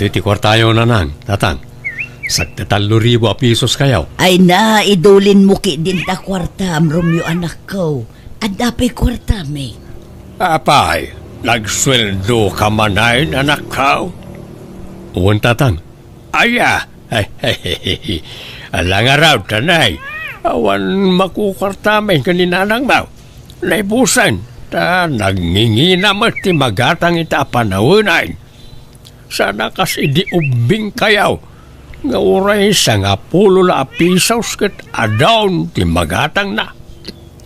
ti kwartayo na nang, tatang. Sakta 3,000 pisos kayaw. Ay na, idulin mo ki din ta kwarta, Romeo anak ko. At dapay kwarta, me. Apay, nagsweldo ka manayin, anak ka. Uwan, tatang. Aya, alang araw, tanay. Awan makukwartamin kaninanang mau. Naibusan, ta nagngingina mo ti magatang ita panawunain. Sana kasi di ubing kayaw. Nga uray sa nga pulo la pisos ket adawn ti magatang na.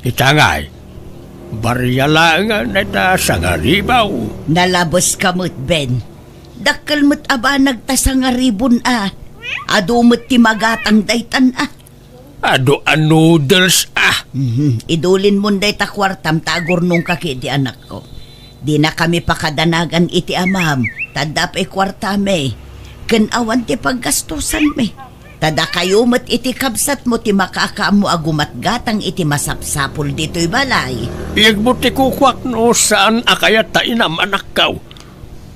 Itangay, barya lang na ta sa nga ribaw. Nalabos kamot, Ben. Dakkel mo't aba nagtasa nga ribon, ah. Adumot ti magatang daytan, ah. Ado a noodles, ah. Idulin mo day ta kwartam tagor nung kaki di anak ko. Di na kami pakadanagan iti amam. Tadap e kwarta, me. Ken awan ti paggastusan, me. Tada kayo mat iti kabsat mo ti makakaam mo agumat gatang iti masapsapol dito'y balay. Iyag mo ti kukwak no saan akayat ta inam, anak kaw.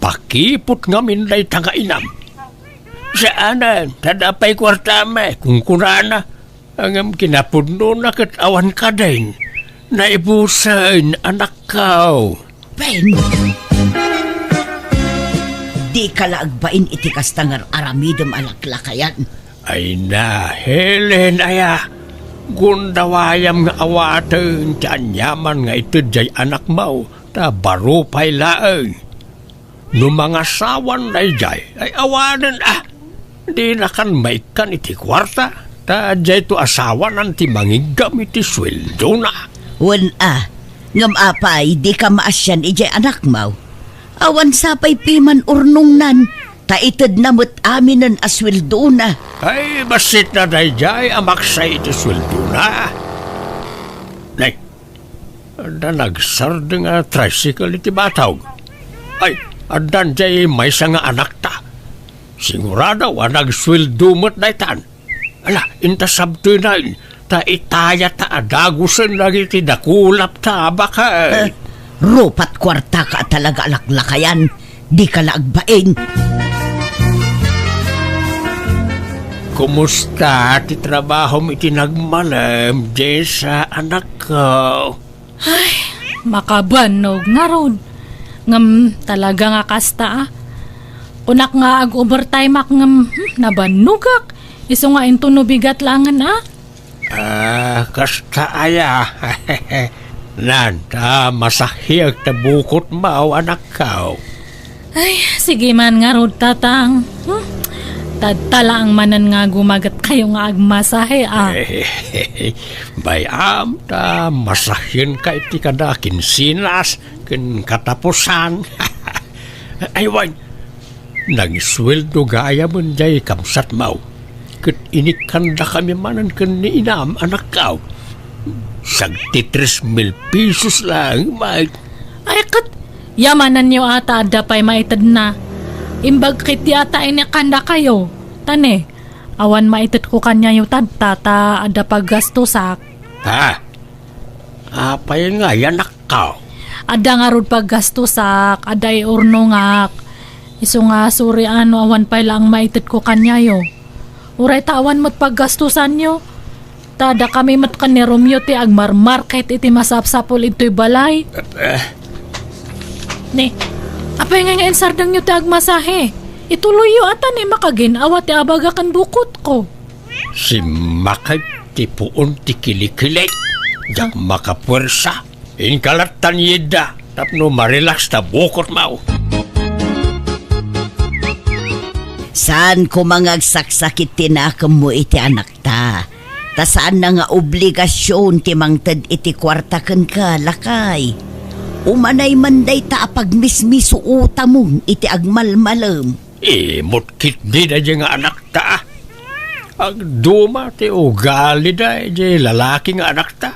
Pakipot nga minday ta nga inam. Saanan, tadapay kwartame, kung kurana. Ang kinapudno na kat awan ka din. Naibusan, anak kaw. Ben! Di ka laagbain iti kastangar aramidem alaklakayan. Ay na, Helen, aya. Gundawayam nga awaten, tianyaman nga ito jay anak mo, ta baro pay laeng. No mga sawan na jay, ay awanan, ah. Di na kan maikan iti kwarta, ta jay to asawa nanti mangigam iti sweldo na. Wan, ah. Ngam apay, di ka maasyan ijay anak mo. Awan sapay piman urnong nan, taitad namot aminan asweldo na. Ay, basit na dayjay, amaksay iti sweldo na. Nay, ada nagsard nga tricycle iti bataw. Ay, adan jay may nga anak ta. Sigurado, nagsweldo mo't daytan. Ala, inta sabtunain, ta itaya ta adagusan lagi ti dakulap ta baka. Rupat kwarta ka talaga alaklakayan, di ka laagbain. Kumusta ti trabaho mo itinagmalam, Jessa, anak ko? Ay, makabanog nga ron. Ngam talaga nga kasta, ah. Unak nga ag-overtime ak ngam nabanugak. Iso nga into no bigat langan, ah. Kasta aya. Nanta, masahiyag ta bukot mo, anak ko. Ay, sige man nga ron, tatang. Tadtala ang manan nga gumagat kayo nga agmasahe, ah. Bayam ta, masahin ka iti kadakin sinas, kin katapusan. Aywan, nagsweldo gaya mo jay kamsat mo. Kat inikanda kami manan kan ni inam, anak ko. Sagti 3,000 pesos lang, Mike. Ay, kat, yamanan niyo ata adapay maitad na. Imbag kit yata inikanda kayo. Tane, awan maitad ko kanya yung tata ada paggastusak. Ha? Apay nga, yanak ka. Ada nga rod paggastusak, aday urnongak. Iso nga suri ano awan pa lang maitad ko kanya yo. Uray tawan mo't paggastusan nyo. Tada kami mat kan ni Romeo ti agmarmarket iti masapsapol ito'y balay. Ni, apay nga sardang nyo ti agmasahe. Ituloy yo ata ni makaginawa ti abagakan bukot ko. Si Makay ti puon ti kilikilit. Jak makapwersa. Inkalatan yeda. Tapno marelax ta bukot mo. Saan ko mangagsaksakit tinakam mo iti anak ta? Ta saan na nga obligasyon ti mangtad iti kwartaken ka, lakay. Umanay manday ta apagmismiso uta mo iti agmalmalam. Mutkit di na dyan nga anak ta. Agduma ti ugali da dyan lalaki nga anak ta.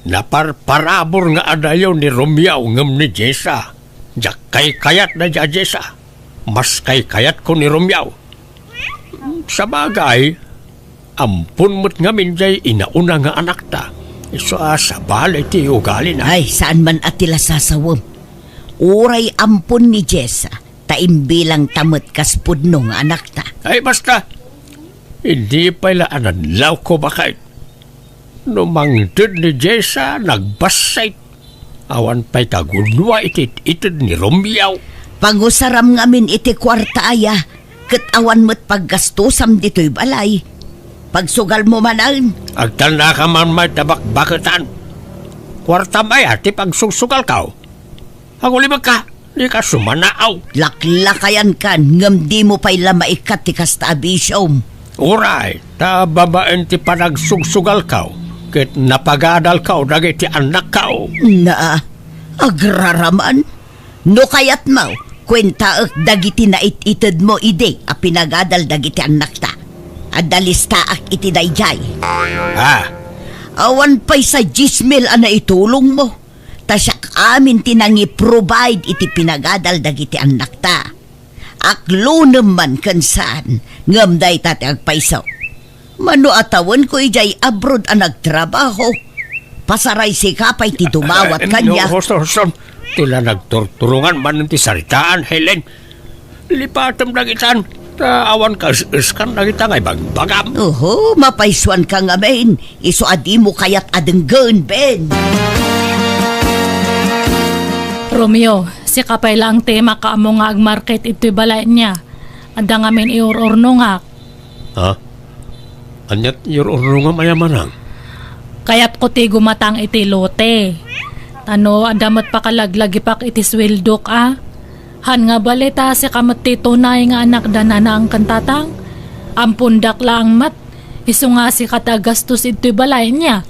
Naparparabor nga adayaw ni Romeo ngam ni Jessa. Jak kay kayat na dyan Jessa. Mas kay kayat ko ni Romeo. Sa bagay, ampun mo't ngamin jay inauna nga anak ta. Iso sa balay ti ugali na. Ay, saan man atila sasawam. Uray ampun ni Jessa, Taimbilang tamot kas pudno nga anak ta. Ay basta, hindi pala anadlaw ko bakit. Numangdod ni Jessa, nagbasay. Awan pa'y kagulwa itid ni Romeo. Pangusaram ngamin iti kwarta aya, ket awan mo't paggastusam dito'y balay. Pagsugal mo manan, Agtal na ka man may tabak-bakatan. Kwarta maya, ti pagsusugal ka. Agulibag ka, di ka sumanaaw. laklakayan kan, ngam di mo pa'y lamaikat ti kastabisyom. Uray, ta babaen ti panagsugsugal ka. Ket napagadal ka, dagiti anak ka. Na, agraraman? No kayat mo, kwenta dagiti na ititid mo ide, a pinagadal dagiti anak ta. Adalista ak iti dayjay. Ha? Awan pa'y sa 10,000 ana itulong mo. Ta siyak amin tinangi provide iti pinagadal dagiti anak ta. Aklo naman kansan, ngam day tate agpaisaw. Mano atawan ko ijay abroad ang nagtrabaho. Pasaray si kapay ti dumawat kanya. No, Hoson, tila nagturturungan man ti saritaan, Helen. Lipatam nagitan, ta awan ka iskan nagita ngay bagbagam. Oho, mapaiswan ka nga men. Iso adi mo kayat adenggan, Ben. Romeo, si kapay lang tema ka amo nga agmarket ito'y balay niya. Ada nga min iur-urno nga. Ha? Anyat yur-urno nga mayamanang. Kaya't ko ti gumatang iti lote. Tano, adamat pa kalaglagipak iti swildok Han nga balita si kamat ti tunay nga anak dana na ang kantatang. Ampundak lang mat. Iso nga si katagastos ito'y balay niya.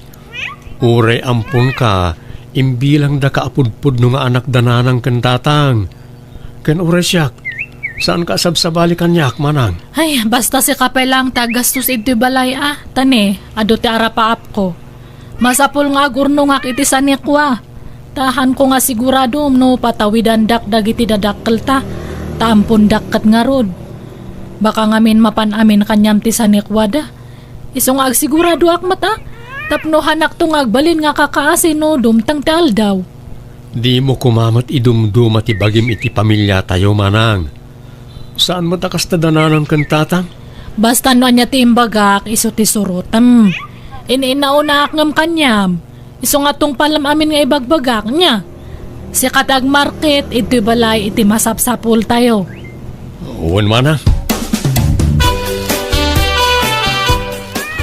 Uray ampun ka, imbilang da kaapudpud no nga anak dananang kantatang. Ken uray siyak, saan ka sabsabali kanyak manang? Ay, basta si kapay lang tagastos ito'y balay Tane, ado ti arapaap ko. Masapul nga gurno nga iti sanikwa. Tahan ko nga sigurado no patawidan dagiti dadakkel ta. Taampun dakkat nga rod. Baka ngamin mapan-amin kanyam ti sanikwa da. Iso nga agsigurado akmat Tapno hanak to nga agbalin nga kakaasin no dumtang tal daw. Di mo kumamat idumduma ti bagim iti pamilya tayo manang. Saan mo takas ta dananang kantatang? Basta no anya ti imbagak iso ti surutam. Inauna ngam kanyam. Iso nga tong palam amin nga ibagbagak niya. Si katag market iti balay iti masapsapul tayo. Uwan manang.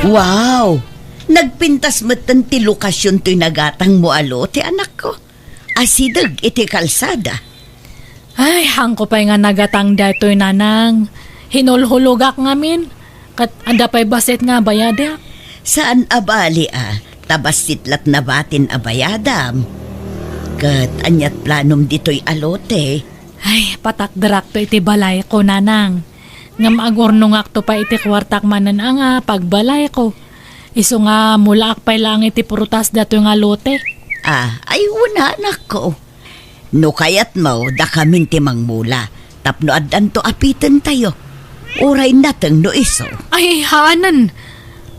Wow! Nagpintas matan ti lokasyon to'y nagatang mo alo ti anak ko. Asidag iti kalsada. Ay, hangko pa'y nga nagatang dato'y nanang. Hinulhulugak ngamin. Kat anda pa'y basit nga bayada. Saan abali tabas sitlat na batin abayadam. Kat anyat planom dito'y alote. Ay, patakdarak to iti balay ko nanang. Ngam agornongak to pa iti kwartak manan pagbalay ko. Iso nga mulaak pa'y lang iti prutas dato nga lote. Ay wala anak ko. No kayat mo, da kamin timang mula. Tapno adan to apitan tayo. Uray natang no iso. Ay, haanan.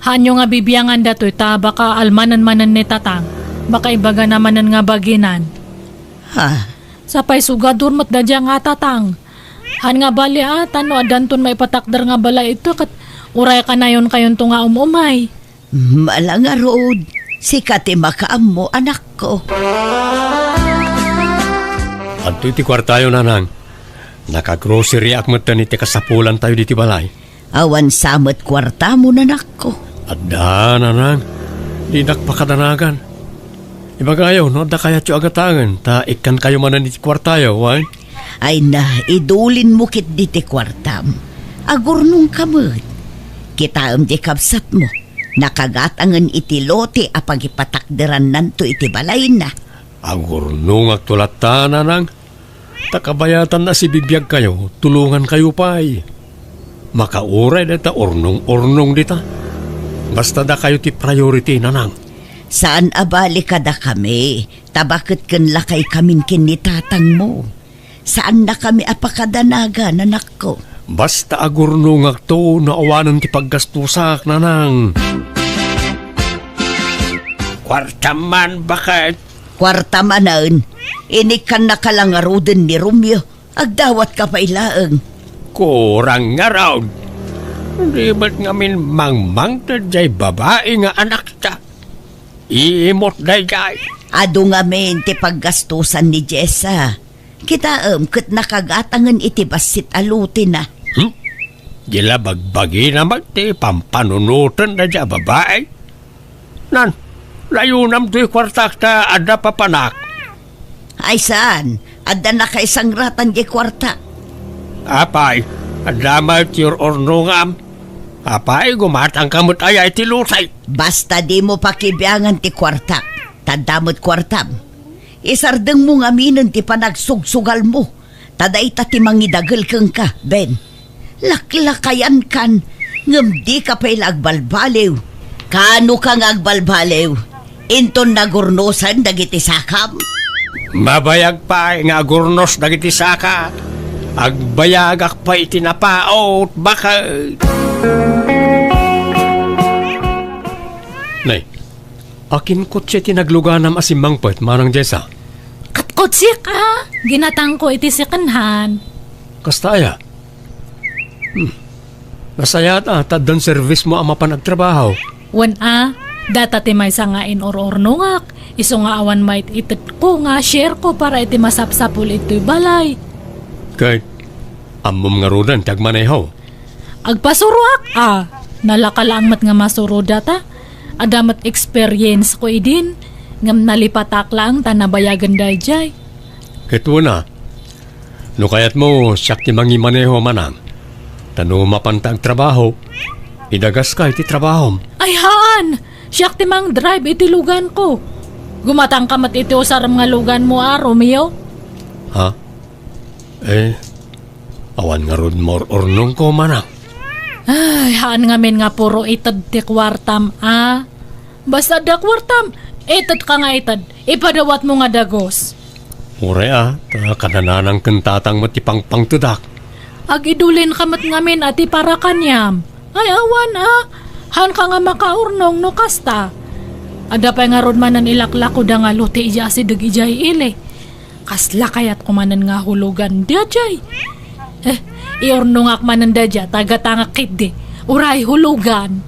Hanyo nga bibiyangan dato'y ta baka almanan-manan ni tatang. Baka ibaga namanan nga baginan. Ha? Sapay sugadur mat dadya nga tatang. Han nga bali tano adanton may patakdar nga bala ito kat uray ka na yun kayon to nga umumay. Malanga road. Sikati makaam mo anak ko. At iti kwartayo nanang. Nakagrocery akmatan iti kasapulan tayo diti balay. Awan samot kwarta mo nanak ko. At da nanang. Di nakpakadanagan. Ibagayo, no da kaya tiyo agatangan. Ta ikan kayo manan iti kwartayo, why? Ay na, idulin mo kit diti kwartam. Agurnong kamot. Kitaam di kapsat mo. Nakagatangan iti lote apag ipatakderan nanto iti balay na. Agurnong agtulata nanang. Takabayatan na si bibiyag kayo. Tulungan kayo pa'y. Makauray na ta ornong-ornong dita. Basta da kayo ti priority nanang. Saan abali kada kami? Tabakit kan lakay kamin kinitatang mo. Saan na kami apakadanagan, anak ko? Basta agurnong agto na awanan ti paggastusak nanang. Kwartaman bakit? Kwarta manan, inikan na kalangaruden ni Romeo. Agdawat ka pa ilaang. Kurang nga raw. Di ba't ngamin mangmang na jay babae nga anak ta? Iimot na jay. Ado nga men ti paggastusan ni Jessa. Kita kat nakagatangan iti basit alutin na. Gila bagbagi naman ti pampanunutan na jay babae. Nan, layunam to'y kwartak ta ada papanak. Ay saan? Adda na kay sangratan di kwarta. Apay, adamay tiyur ornungam. Apay, gumatang kamot ay ti lusay. Basta di mo pakibiyangan ti kwarta. Tadamot kwartam. Isardeng mo nga minon ti panagsugsugal mo. Taday ta ti mangidagal kang ka, Ben. Laklakayan kan. Ngam di ka pa'y agbalbaliw. Kano kang agbalbaliw? Inton nagurnosan dagiti sakam? Mabayag pa nga gurnos dagiti saka. Agbayagak pa itinapaot baka. Nay, akin ko siya tinagluganam asimang poet manang Jessa. Katkotsik ginatang ko iti sikanhan. Kastaya. Nasaya tadan service mo ama panagtrabaho. Wan data ti may sangain or-ornongak. Iso nga awan may itit ko nga share ko para iti masapsapul ito'y balay. Kahit amom nga rudan tagmaneho. Agpasuruak nalakalang mat nga masuro data. Adamat experience ko idin. Ngam nalipatak lang tanabayagan dayjay. Ito na. No kayat mo siyak ti mangimaneho manang. Tano mapantag trabaho. Idagas ka iti trabaho. Ay haan! Siyak ti mang drive iti lugan ko. Gumatang kamat iti usaram nga lugan mo Romeo. Ha? Awan nga rod more ornong ko manang. Ay, haan nga men nga puro itad ti kwartam Basta da kwartam, itad ka nga itad. Ipadawat mo nga dagos. Ure ta kanananang kentatang matipang pangtudak. Agidulin kamat nga men ati para kanyam. Ay awan Han ka nga makaurnong no kasta. Ada pa nga rod manan ilaklako da nga luti ija si dag ijay ili. Kasla kayat kumanan nga hulugan dia jay. Iurnong ak manan da dya tagatanga kit di. Uray hulugan.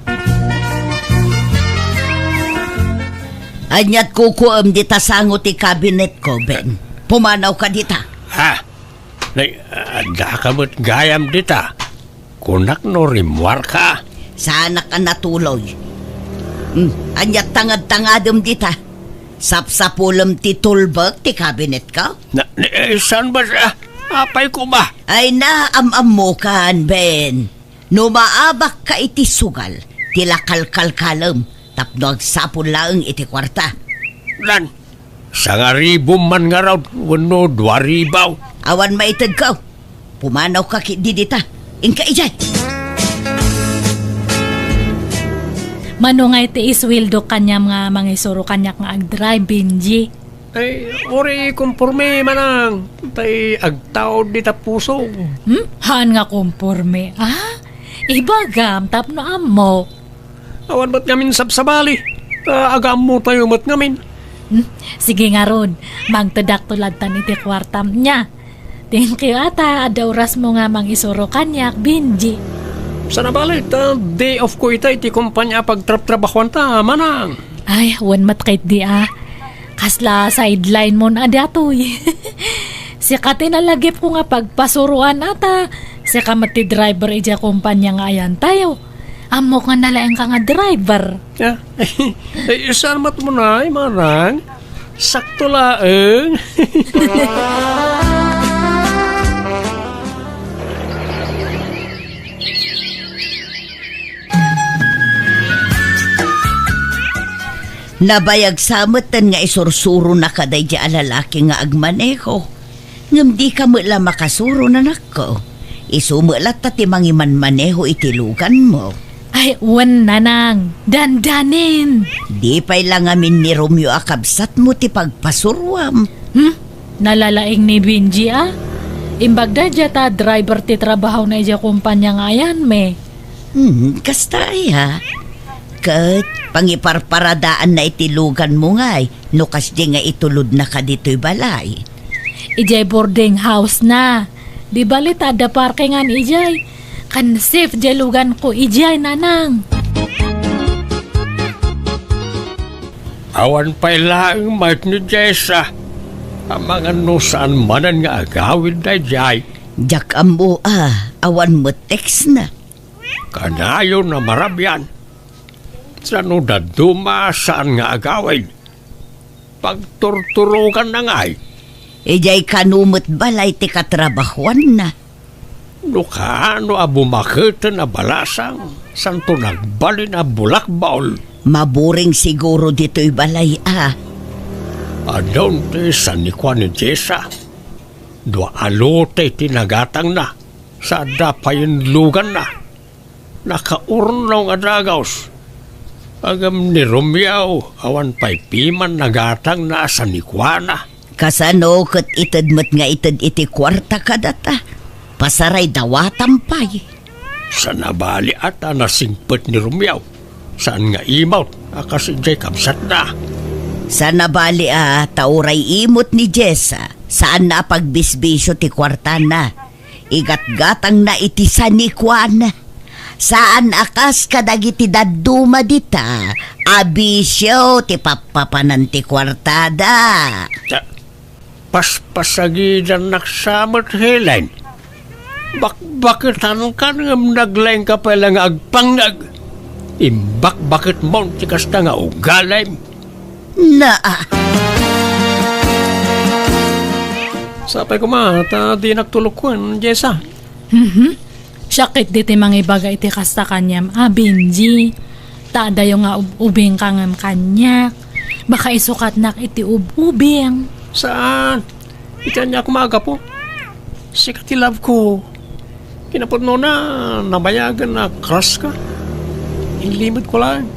Anyat kukuam dita sango ti cabinet ko, Ben. Pumanaw ka dita. Ha? Nay, ada ka mo't gayam dita. Kunak no rimwar ka. Sana ka natuloy. Anyat tangad-tangadom dita. Sapsapulam ti tulbag ti cabinet ka? Saan ba siya? Apay ko ba? Ay naamam mo kan, Ben. Numaabak ka iti sugal. Tilakalkalkalam. Tapno agsapon laeng iti kwarta. Lan, sangaribo man nga raw. Wano, dwaribaw. Awan maitad ka. Pumanaw ka di dita. Inka ijay. Mano nga iti iswildo kanyam nga mangisuro kanyak nga agdrive Benji. Ay, ori kumporme manang. Tay agtaod di tapuso. Haan nga kumporme ibagam tapno ammo. Awan ba't ngamin sabsabali? Agam mo tayo ba't ngamin? Sige nga ron, magtadak tulad tan iti kwartam niya. Thank you ata, ada oras mo nga mangisuro kanyak, Benji. Sana balit, day off ko ita iti kumpanya pagtrap-trabahuan ta, manang. Ay, wan matkait di Kasla sideline mo na datoy. Sika tinalagip ko nga pagpasuruan ata. Sika mati driver ija kumpanya nga ayan tayo. Amo ka nalaeng ka nga driver. Saan mat mo na, manang? Sakto laeng. Nabayag samatan nga isursuro na kaday di alalaki nga agmaneho. Ngam di ka mula makasuro na nako. Isumulat ta ti mangiman maneho itilugan mo. Ay, wan nanang. Dandanin. Di pa'y lang amin ni Romeo akabsat mo ti pagpasurwam. Nalalaing ni Benji Imbagda dya ta driver ti trabaho na ija kumpanya nga ayan me. Kastaya. Kat, pangiparparadaan na itilugan mo ngay, nukas di nga itulod na ka dito'y balay. Ijay boarding house na. Di balit ada parkingan ijay. Kan safe jalugan ko ijay nanang. Awan pa'y laang mat ni Jessa. Ang mga nusaan manan nga agawin na jay. Jak ambo awan mo text na. Kanayo na marabyan. Sa nudaduma saan nga agawin. Pagturturugan na nga'y. Ijay kanumot balay ti katrabahuan na. Nukano abumakita na balasang. Santo nagbali na bulakbaol. Maburing siguro dito'y balay Adon ti sa nikwa ni Jessa. Dua alote tinagatang na. Sa dapayin lugan na. Nakaurnaw nga dagaws. Agam ni Romeo, awan pa'y piman nagatang na sa nikwa na. Kasano kat itadmat nga itad iti kwarta kadata. Pasaray dawatampay. Sa nabali ata nasingpet ni Romeo. Saan nga imaw, kasi jay kamsat na. Sa nabali tauray imot ni Jessa. Saan na pagbisbisyo ti kwarta na. Igat-gatang na iti sa nikwana. Saan akas kadagiti daduma dita, abisyo ti papapanan ti kwartada. Paspasagidan naksamot Helen. Bakbakitan ka nga naglaing ka pala nga agpangag. Imbak-bakit mo ti kasta nga ugalay. Sapay ko di nagtulukwan, Jessa. Syakit diti mga ibaga iti kasta kanyam. Benji. Taadayo nga ubing kangam kanyak. Baka isukat nak iti ubing. Saan? Ikan niya kumaga po. Sikat ti love ko. Kinapod no na nabayagan na crush ka. Ilimit ko lang.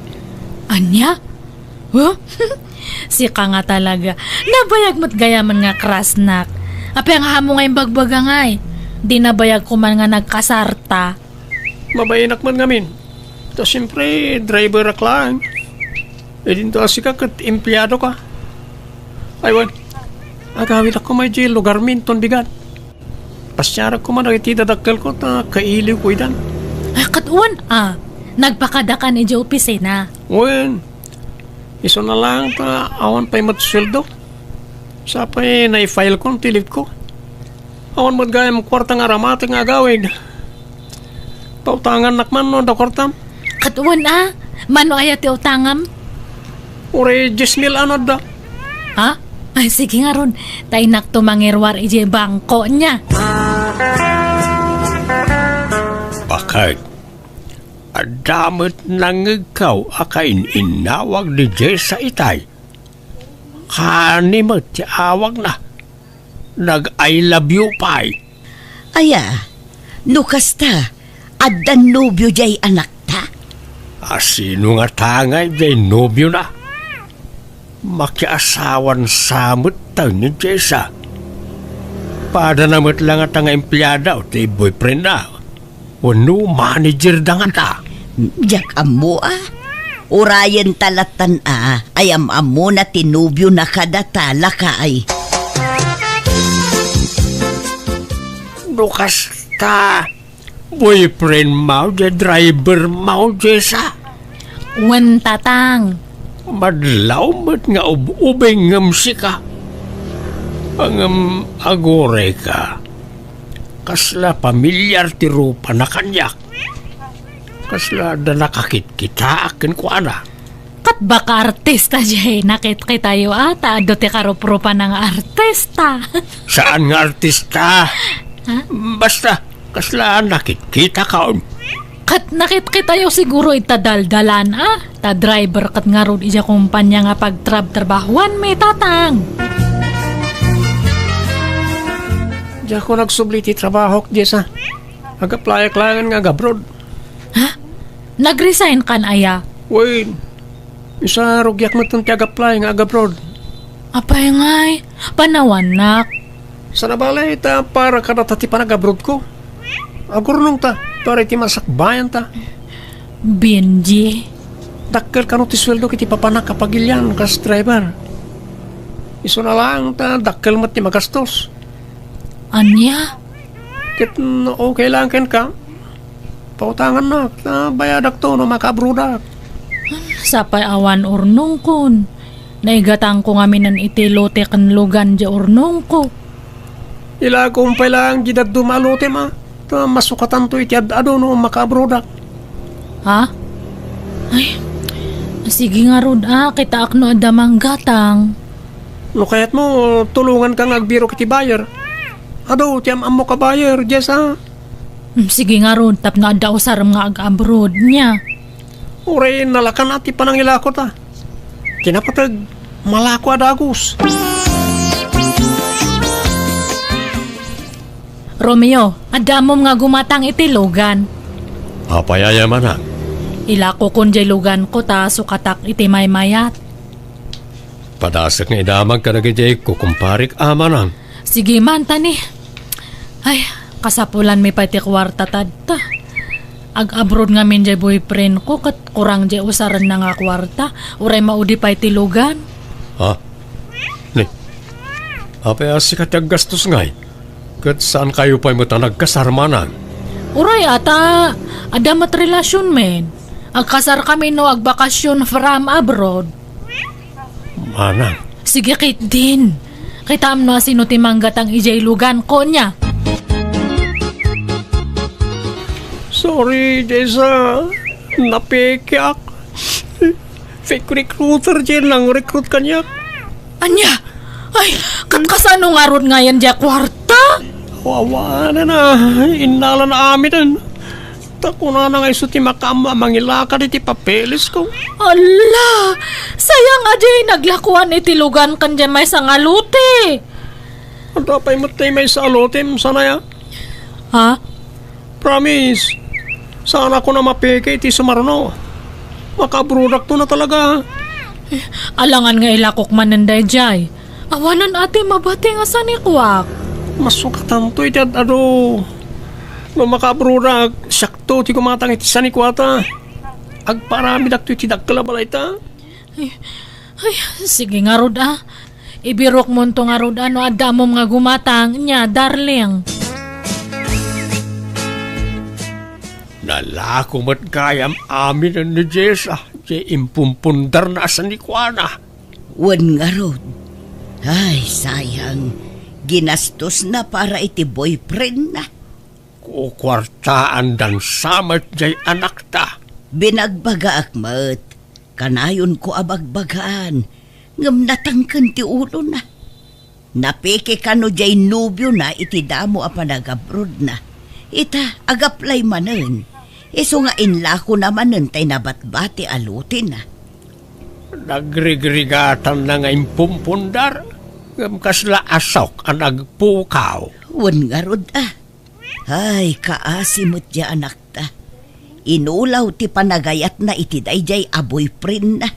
Anya? Huh? Sika nga talaga. Nabayag mo't gayaman nga crush nak. Apay ang hamo nga yung bagbaga ngay. Di nabayag ko man nga nagkasarta. Mabayinak man ngamin. Tapos siyempre, driver ak lang. E din to asika kat empleyado ka. Aywan, agawin ako may jail lugar minton bigat. Pasyara ko man iti dadakkel ko ta kailiw ko idan. Ay, katuan nagpakadakan ni Joe opisina. Wen, iso na lang ta awan pa'y matsweldo. Sa pa'y na-file ko, tilip ko. Awan mo't gaya mo kwartang aramate nga gawin. Pautangan nakman no da kwartam. Katuan mano ayat ti utangam? Ure 10,000 ano da. Ha? Ay sige nga ron. Tay nakto mangirwar ije bangko niya. Bakit? Adamot nang ikaw akain inawag ni Jessa itay. Kanimot ti awag na. Nag-I love you pa'y. Aya, nukasta, adan nobyo jay anak ta. Sino nga tangay jay nobyo na? Makiasawan samot tayo ni Jessa. Pada namot lang at ang empleyada o ti boyfriend na. Wano manager da nga ta. Jak amo Urayan talatan ayam amo na tinubyo na kadatala ka ay. Nukasta, boyfriend mo, driver mo, Jessa. Wan tatang. Madlaw mo't nga ubing ngam sika. Ang agore ka. Kasla pamilyar ti rupa na kanyak. Kasla da nakakit-kita akin ko ana. Kat baka artista jay nakit tayo ata. Do ti karup-rupa ng artista. Saan nga artista? Ha? Basta, kasla nakit-kita kaon. Kat nakit tayo siguro itadaldalan Ta driver kat nga ron ija kumpanya nga pagtrab-trabahuan may tatang. Diyan ko nagsubli ti trabaho, Jessa. Agaplaya-klayan nga gabrod. Ha? Nag-resign kan aya? Wait, isa rugyak mo itong tiagaplay nga agabrod. Apay ngay, panawan nak. Sa nabalay ta para karatati pa nagabrod ko. Agurnong ta, para iti masakbayan ta. Benji. Dakkel ka no ti sweldo kiti papanak kapagilyan kas driver. Iso na lang ta, dakkel mo ti magastos. Anya? Kit okay lang ken ka. Pautangan na bayadak to no makabrudak. Sapay awan urnong kon. Naigatang ko nga minan itilote kan lugan di urnong ko. Ila kumpay lang gidad dumalote ma. Ta masukatan to iti ado no makabrudak. Ha? Ay, sige nga rod kita akno adamang gatang. No kayat mo tulungan kang agbiro kiti bayer. Ado tiyam amo ka bayer, Jess ha. Sige nga rod, tap na daw saram nga ag-abroad niya. Uray nalakan ati panangilako ta. Kinapatag malako adagos. Romeo, adamom nga gumatang itilogan. Apayaya man ha. Ilako kun jay lugan ko ta sukatak iti maymayat. Padasak nga idamag ka na gajay kukumparik amanang. Sige man tani. Ay, kasapulan may pati kwarta tadta. Ag-abroad nga min jay boyfriend ko kat kurang jay usaran na nga kwarta. Uray maudi pa iti lugan. Ha? Ni? Apaya si katag gastos ngay. Kat saan kayo pa'y matanag kasarmanan? Uray ata, adamat relasyon men. Agkasar kami no agbakasyon from abroad. Manang. Sige kit din. Kita amno sino timanggat ang ijay lugan ko niya. Sorry, Jessa. Napekyak. Fake recruiter dyan lang. Recruit kanyak. Anya? Ay, katkasano nga ron nga yan dya kwarta? Wawa na. Inala na amin. Tako na nga iso ti makama mangilakad iti papeles ko. Ala, sayang ajay naglakuan iti lugan kan dyan may sangaluti. Ano pa'y matay may sa alotem? Sana ya? Ha? Promise. Sana ko na mapeke iti sumarno. Makabrudak to na talaga. Alangan nga ilakok mananday jay. Awanan ate mabati nga sa nikwak. Masukatan to iti ado. No makabrudak, sakto ti kumatang iti sanikwata. Agparami dak to iti dagkalabalay ta. Ay, sige nga rod Ibirok mo to nga rod ano adamom nga gumatang niya, darling. Nalako mat kayam amin ni Jessa. Di impumpundar na sa nikwana. Wan nga rod. Ay, sayang. Ginastos na para iti boyfriend na. Kukwartaan dan samat jay anak ta. Binagbaga akmat. Kanayon ko abagbagaan. Ngam natangkan ti ulo na. Napeke kano jay nubyo na iti damo a panagabrod na. Ita agaplay manen. Iso nga inlako naman tay nabatbati alutin na. Nagrigrigatan na nga impumpundar. Ngam kasla asok ang nagpukaw. Wan nga rod Ay, kaasimot ya anak ta. Inulaw ti panagayat na iti dayjay a boyfriend na.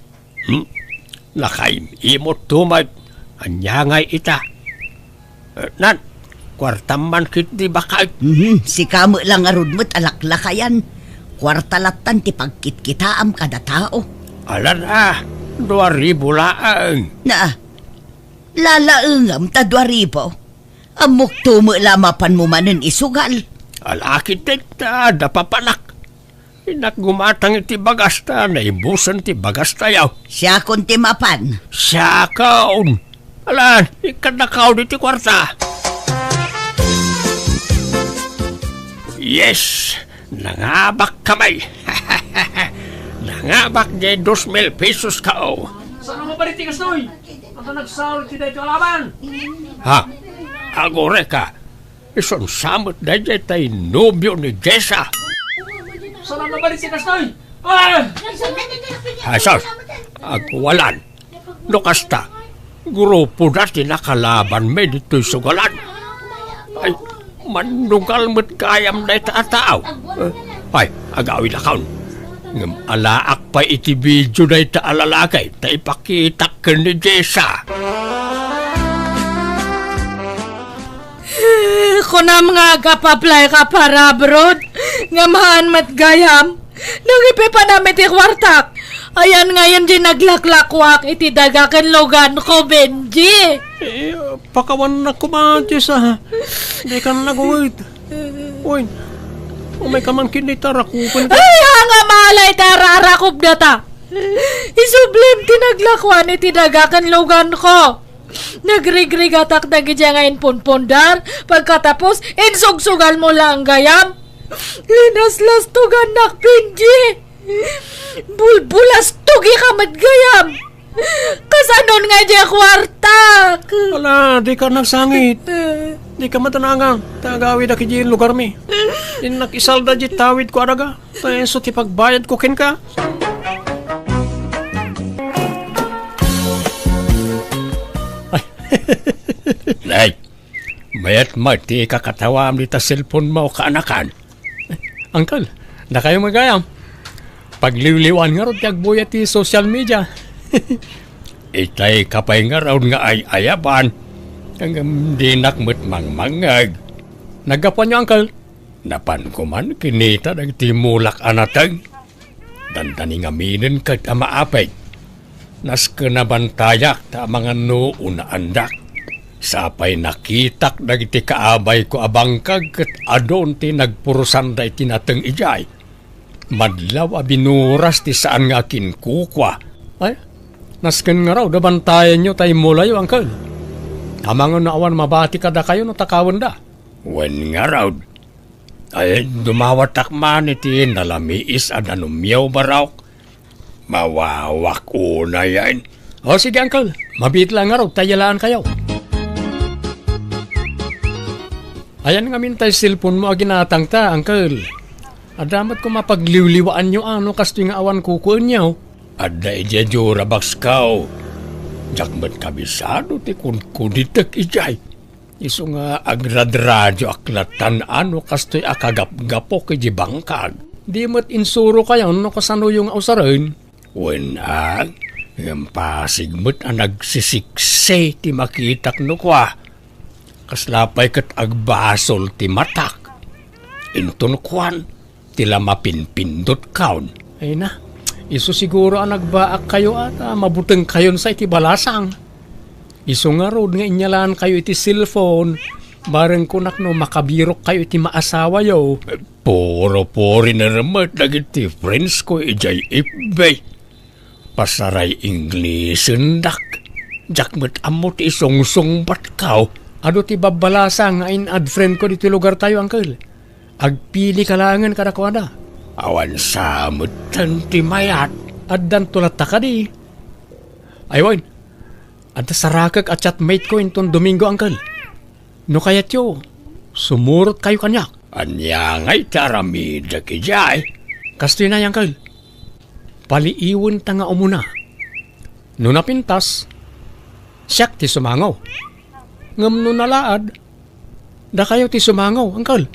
Nakaim imot tumag. Anya ngay ita. Nan, kwartam man kit di bakay. Si kamo lang nga rod mo't alaklakayan. Kwartalatan ti pagkitkitaam kada tao. Alan 2,000 laang. Na, lalaengam ta 2,000. Amok tumo lamapan mo manen isugal. Alakit ta, dapapanak. Inak gumatang iti bagasta, naibusan ti bagasta yaw. Siya kon ti mapan. Siya kaon. Alan, ikanakaw di ti kwarta. Yes, nangabak kamay. Nangabak di 2,000 pesos kao. Saan mo ba rin tigas noy? Ang nagsahol ti dahil kalaban? Ha? Agore ka. Ison samot na dyan tayo nobyo ni Jessa. Saan mo ba rin tigas noy? Ay! Hasos, agwalan. Nukasta, grupo dati nakalaban may dito'y sugalan. Ay, manugal mo't kayam na itataaw. Ay, agawin akaw. Ngam alaak pa iti video na itaalalagay na ipakita ka ni Jessa. Kunam nga kapaplay ka para abroad. Ngamahan mat gayam. Nangipi pa namin ti kwartak. Ayan ngayon di naglaklakwak iti dagakan logan ko, Benji. Pakawan na ko ba, Jessa? Di ka na nagawid. Uy, umay ka man kinita rakupin ka. Ay, nga malay tararakop na ta. Isublim tinaglakwan iti dagakan lugan ko. Nagrigrigatak na gidya ngayon punpundar. Pagkatapos, insugsugal mo lang gayam. Linaslas tugan nakpinji. Bulbulas tugi kamat gayam. Kasanon nga dya kwartak. Wala, di ka nagsangit. Di ka matanangang. Tagawid na kiji lugar mi. Din nakisalda di tawid ko araga. Tayo so ti pagbayad ko kin ka. Nay, mayat mati kakatawa am dita cellphone mo kaanakan. Uncle, na kayo magayam. Pagliwliwan nga ron tiagbuyat ti social media. Itay kapay nga raw nga ay ayaban. Hanggang di nakmat mangmangag. Nagapan niyo, Uncle. Napan ko man kinita ng timulak anatag. Dandani nga minin kat amaapay. Nas kanabantayak ta mga noon andak. Sapay nakitak dagiti kaabay ko abangkag ket adon ti nagpurusan da iti nateng ijay. Madlaw a binuras ti saan nga kinkukwa. Ay, nasken nga raw dabantayan nyo tay mulayo, Uncle. Amang naawan mabati kada kayo no takawan da. Wen nga raw. Ay, dumawatak man iti nalamiis a nanumyaw baraw. Mawawak una yan. O sige, Uncle. Mabit lang nga raw, tayalaan kayo. Ayan nga mintay cellphone mo aginatang ta, Uncle. Adamat ko mapagliwliwaan nyo ano kasto nga awan kukuan nyo. Ada ija jura baks kao. Jakmat kabisado ti kun kuditek ijay. Iso nga agradradyo aklatan ano kasto'y akagap-gapok iji bangkag. Di mat insuro kayo no kasano yung ausarin. Wenag, yung pasigmat ang nagsisikse ti makitak no kwa. Kaslapay kat agbasol ti matak. Intun kwan, tila mapinpindot kaon. Ay na, iso siguro ang nagbaak kayo at mabuteng kayon sa iti balasang. Iso nga road nga inyalaan kayo iti cellphone. Bareng kunak no makabirok kayo iti maasawa yo. Puro-pori na ramat dagiti friends ko ijay ibay. Pasaray Englishen dak. Jakmet amot isong-song batkaw. Ado ti babalasa nga in-add friend ko dito lugar tayo, Uncle. Agpili kalangan kada ko ada. Awan samot ti mayat. Addan tulat ta ka di. Aywan. Adda sarakag at chatmate ko inton Domingo, Uncle. No kayat yo, sumurot kayo kanyak. Anya nga'y taramida kijay. Kastoy na, Uncle. Paliiwan ta nga umuna. No napintas, siyak ti sumangaw. Ngam no nalaad, da kayo ti sumangaw, Uncle.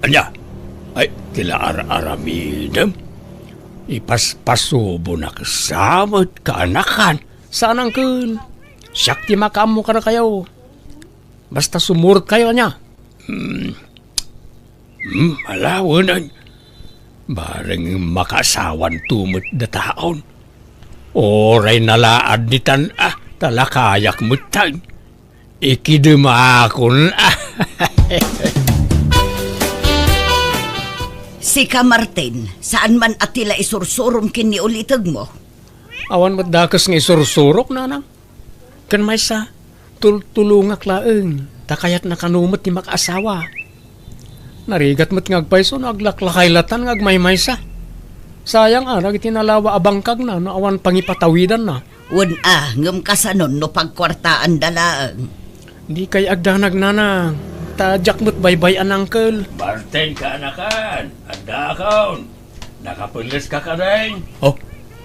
Anya? Ay, tila aramidam. Ipaspasubo na kasamot kaanakan. Saan, Uncle? Siyak ti makamu ka na kayo. Basta sumurot kayo niya. Malawan. Bareng makasawan tumot da taon. Oray nalaad ni tan talakayak mutan. Ikidumakon Sika Martin, saan man atila isursurom kini ulitag mo? Awan matdakas nga isursurok, nanang. Kan may sa tultulungak laeng, takayat na kanumot ni makaasawa. Narigat mo't ngagpayso na aglaklakaylatan ngagmaymay sa. Sayang arag itinalawa abangkag na no awan pangipatawidan na. Ngam kasanon no pagkwartaan dalaang. Di kay agdanag nanang. Tadyak mo't baybayan, Uncle. Bartay ka anakan. Agdakaon. Nakapulis ka ka rin. Oh,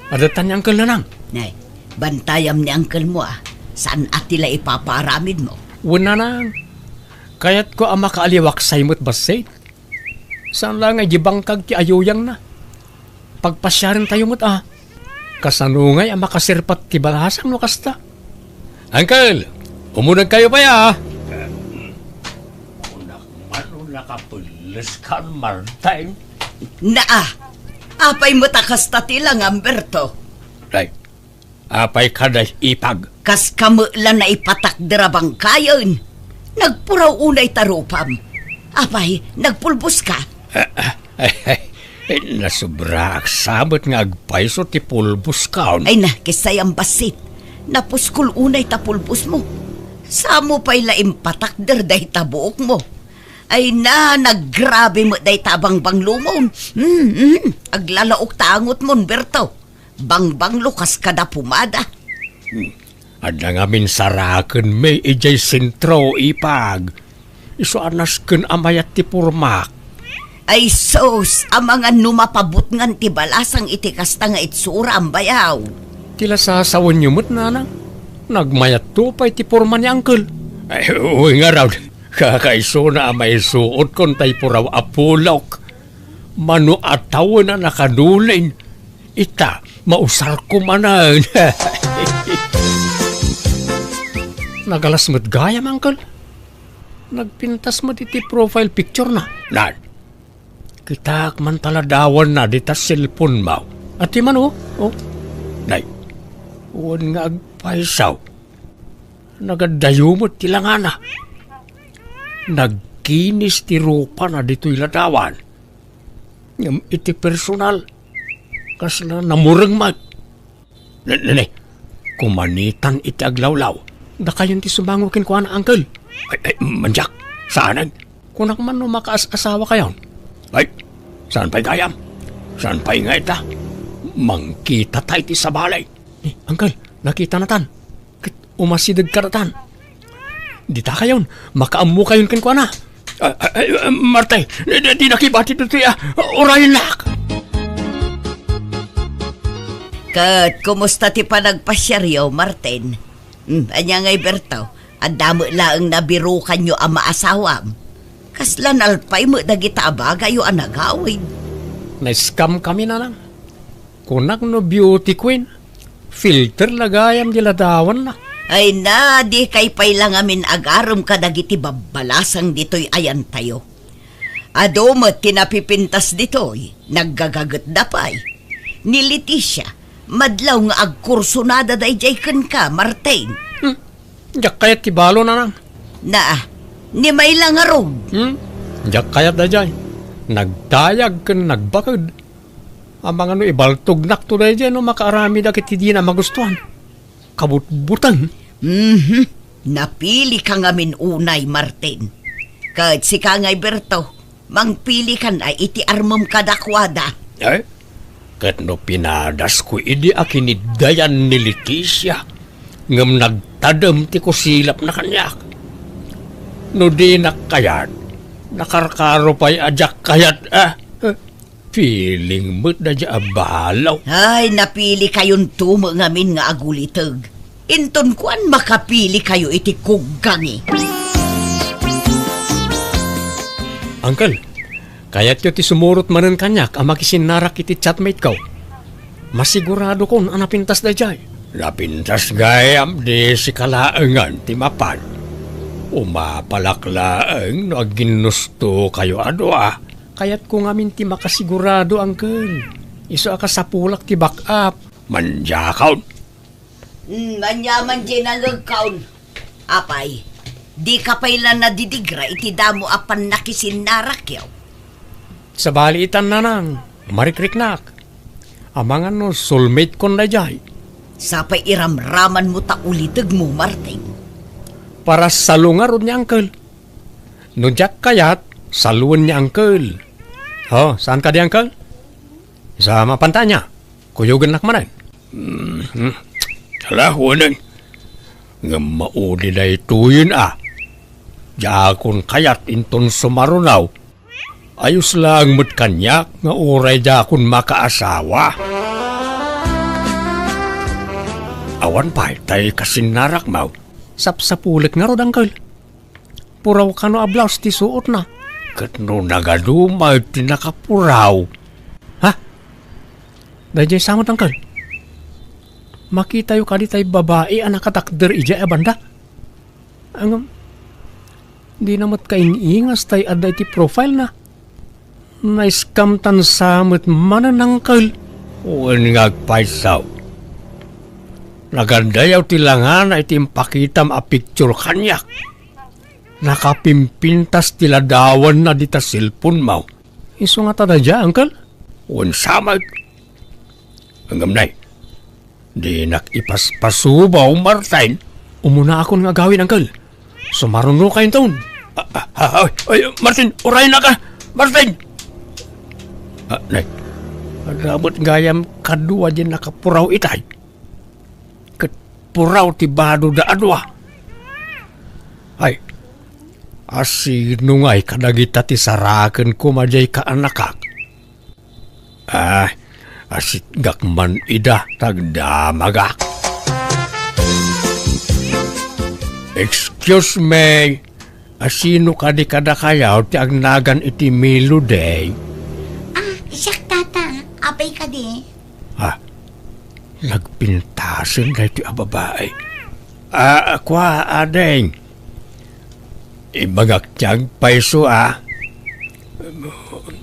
adatan ni Uncle nanang. Nay, bantayam ni Uncle mo Saan atila ipaparamid mo? Wala nang. Kaya't ko ang makaaliwaksay mo't basay. Saan lang ay gibangkag ti ayuyang na. Pagpasyarin tayo mo't kasanungay ang makasirpat ti balasang no kasta. Uncle, umunag kayo pa ya. Unak man nakapulis ka Martin. Apay mo takasta tilang Amberto. Right. Apay kaday ipag. Kas kamulan na ipatak dirabang kayon. Nagpuraw unay tarupam. Apay, nagpulbos ka? Nasubra sabot nga agpaiso ti pulbos kaon. Ay na, kisay ang basit. Napuskul unay ta pulbos mo. Samo pa'y laim patakder day tabuok mo. Ay na, naggrabe mo day tabang banglumon. Aglalaok tangot mon, Berto. Bangbang lukas kada pumada. Ada ngamin saraken may ijay sentro ipag. Iso anas ken amayat ti purmak. Ay sos, amangan numapabot ngan ti balasang itikasta nga itsura ang bayaw. Tila sasawan niyo mo't nanang. Nagmayat to pa'y ti purma ni Uncle. Ay, uwi nga raw. Kakaiso na may suot kon tay puraw apulok. Mano ataw na nakadulin. Ita, mausar ko manan. Nagalas mo't gayam, Uncle. Nagpintas mo ti profile picture na. Nan, kita man taladawan na di ta cellphone mo. At di man oh. Nay, uwan nga agpaisaw. Nagadayo mo tilangana. Nagkinis ti rupa na dito'y ladawan. Ngam iti personal. Kas na namurang mag. Nanay, kumanitan iti aglawlaw. Da kayon ti sumangukin ko na, Uncle. Ay, manjak, saanan? Kunak man no makaas-asawa kayon. Ay, saan pa'y gayam? Saan pa'y nga ita? Mangkita tayo ti sa balay. Uncle, nakita na tan. Umasidag ka na tan. Di ta kayon, makaamu kayon kinkwa na. Martay, di nakibati ito tiya. Orayin lak. Kat, kumusta ti panagpasyaryo, Martin? Anya nga'y Berto, ang damo laang nabirukan nyo ang maasawam. Kaslan alpay mo dagita abagayo ang nagawin. Na-scam kami na lang. Kunak no beauty queen. Filter lagayam diladawan na. Ay na, di kay pay lang amin agarom kadagiti babalasang dito'y ayan tayo. Ado mo tinapipintas dito'y, naggagagat da pa'y. Ni Leticia, madlaw nga agkurso na daday jay ka, Martin. Diyak kayat tibalo na lang. Na, ni may lang arog. Diyak kayat da jay. Nagdayag kan nagbakad. Ang mga no ibaltog nakto da jay no makaarami da kiti di na magustuhan. Kabutbutan. Napili ka ngamin unay, Martin. Kahit si Kangay Berto, mangpili ka na iti armam kadakwada. Eh? Kat no pinadas ko idi akinidayan ni Leticia. Ngam nagtadam ti ko silap na kanyak. No di nakayat, nakarkaro pa'y ajak kayat feeling mo't na dya abalaw. Ay, napili kayon tumo ngamin nga agulitag. Inton kuan makapili kayo iti kuggangi. Uncle, kaya't yo ti sumurot manen kanyak ang makisinarak iti chatmate ko. Masigurado kon ang napintas da jay. Napintas gayam di si kalaangan ti mapan. Umapalaklaang no aginusto kayo ado Kaya't kung amin ti makasigurado, Uncle. Iso akasapulak ti back up. Manjakaw. Manyaman dyan ang agkaon. Apay, di ka pailan na didigra iti damo apan nakisinarak yaw. Sa balitan na nang, marikriknak. Amangan no soulmate kon na jay. Sapay iramraman mo ta ulitag mo, Martin. Para salungarod ni Uncle. No jak kayat, saluan ni Uncle. Oh, saan ka di, Uncle? Sa mapantanya. Kuyugan nakmanan. Talahunan. Nga maudi na ituyin Jakon kayat inton sumarunaw. Ayos lang mo't kanyak nga uray jakon makaasawa. Awan pa, tay kasinarak maw. Sapsapulik nga rod, Uncle. Puraw ka no ablaws ti suot na. Kat no nagadumay ti nakapuraw. Ha? Dajay samot, Uncle. Makita yu kadi tay babae ang nakatakder ija banda. Ang di namat kaingingas tay aday ti profile na. Naiskam tan samot mananangkal. Uwan ngagpaisaw. Nagandayaw ti langan ay timpakitam a picture kanyak. nakapimpintas tiladawan na dita cellphone mo. Iso nga tada dya, Uncle? Unsamag. Hanggang nay, di nakipaspasubaw, Martin. Umuna akong nga gawin, Uncle. Sumarunong kayo taon. Ay, Martin, uray na ka! Martin! Nay, agabot gayam kadua din nakapuraw itay. Puraw ti bado da adwa. Ay, asino nga'y kadagita ti saraken ko majay ka anakak. Asit gakman ida tagdamagak. Excuse me, asino ka di kada kayaw ti agnagan iti Milo day? Siyak tata, apay ka di. Nagpintasan na ito ang babae. Akwa, adeng. Ibagak tiyang paiso,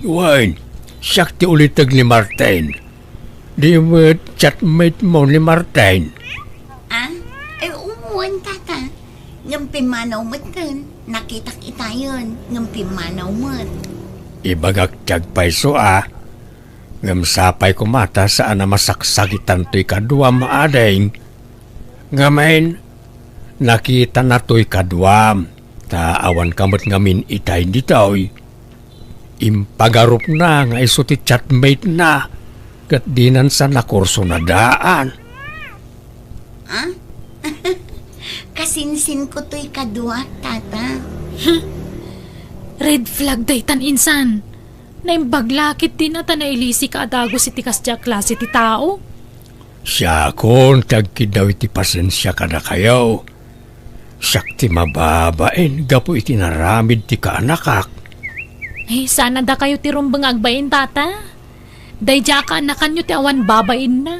Wan, siyak ti ulitag ni Martin. Di mo chatmate mo ni Martin. Ay, umuwan tata. Ngampimanaw mo dun. Nakitak itayon. Ngampimanaw mo. Ibagak tiyang paiso, Ngamsapay ko mata saan na masaksagitan to'y kaduam adeng. Ngamen, nakita na to'y kaduam. Taawan kamot ngamin itay ditoy. Impagarup na nga iso ti chatmate na. Kat dinan sa nakurso na daan. Kasinsin ko to'y kadua, tata. Red flag daytan insan. Naimbaglakit din ata na ilisi ka adago si tikas dya klase ti tao. Siya kon tagkidaw iti pasensya ka na kayo. Siyak ti mababain, gapo iti naramid ti kaanakak. Sana da kayo ti rumbang agbain tata. Dayja ka anakan nyo ti awan babain na.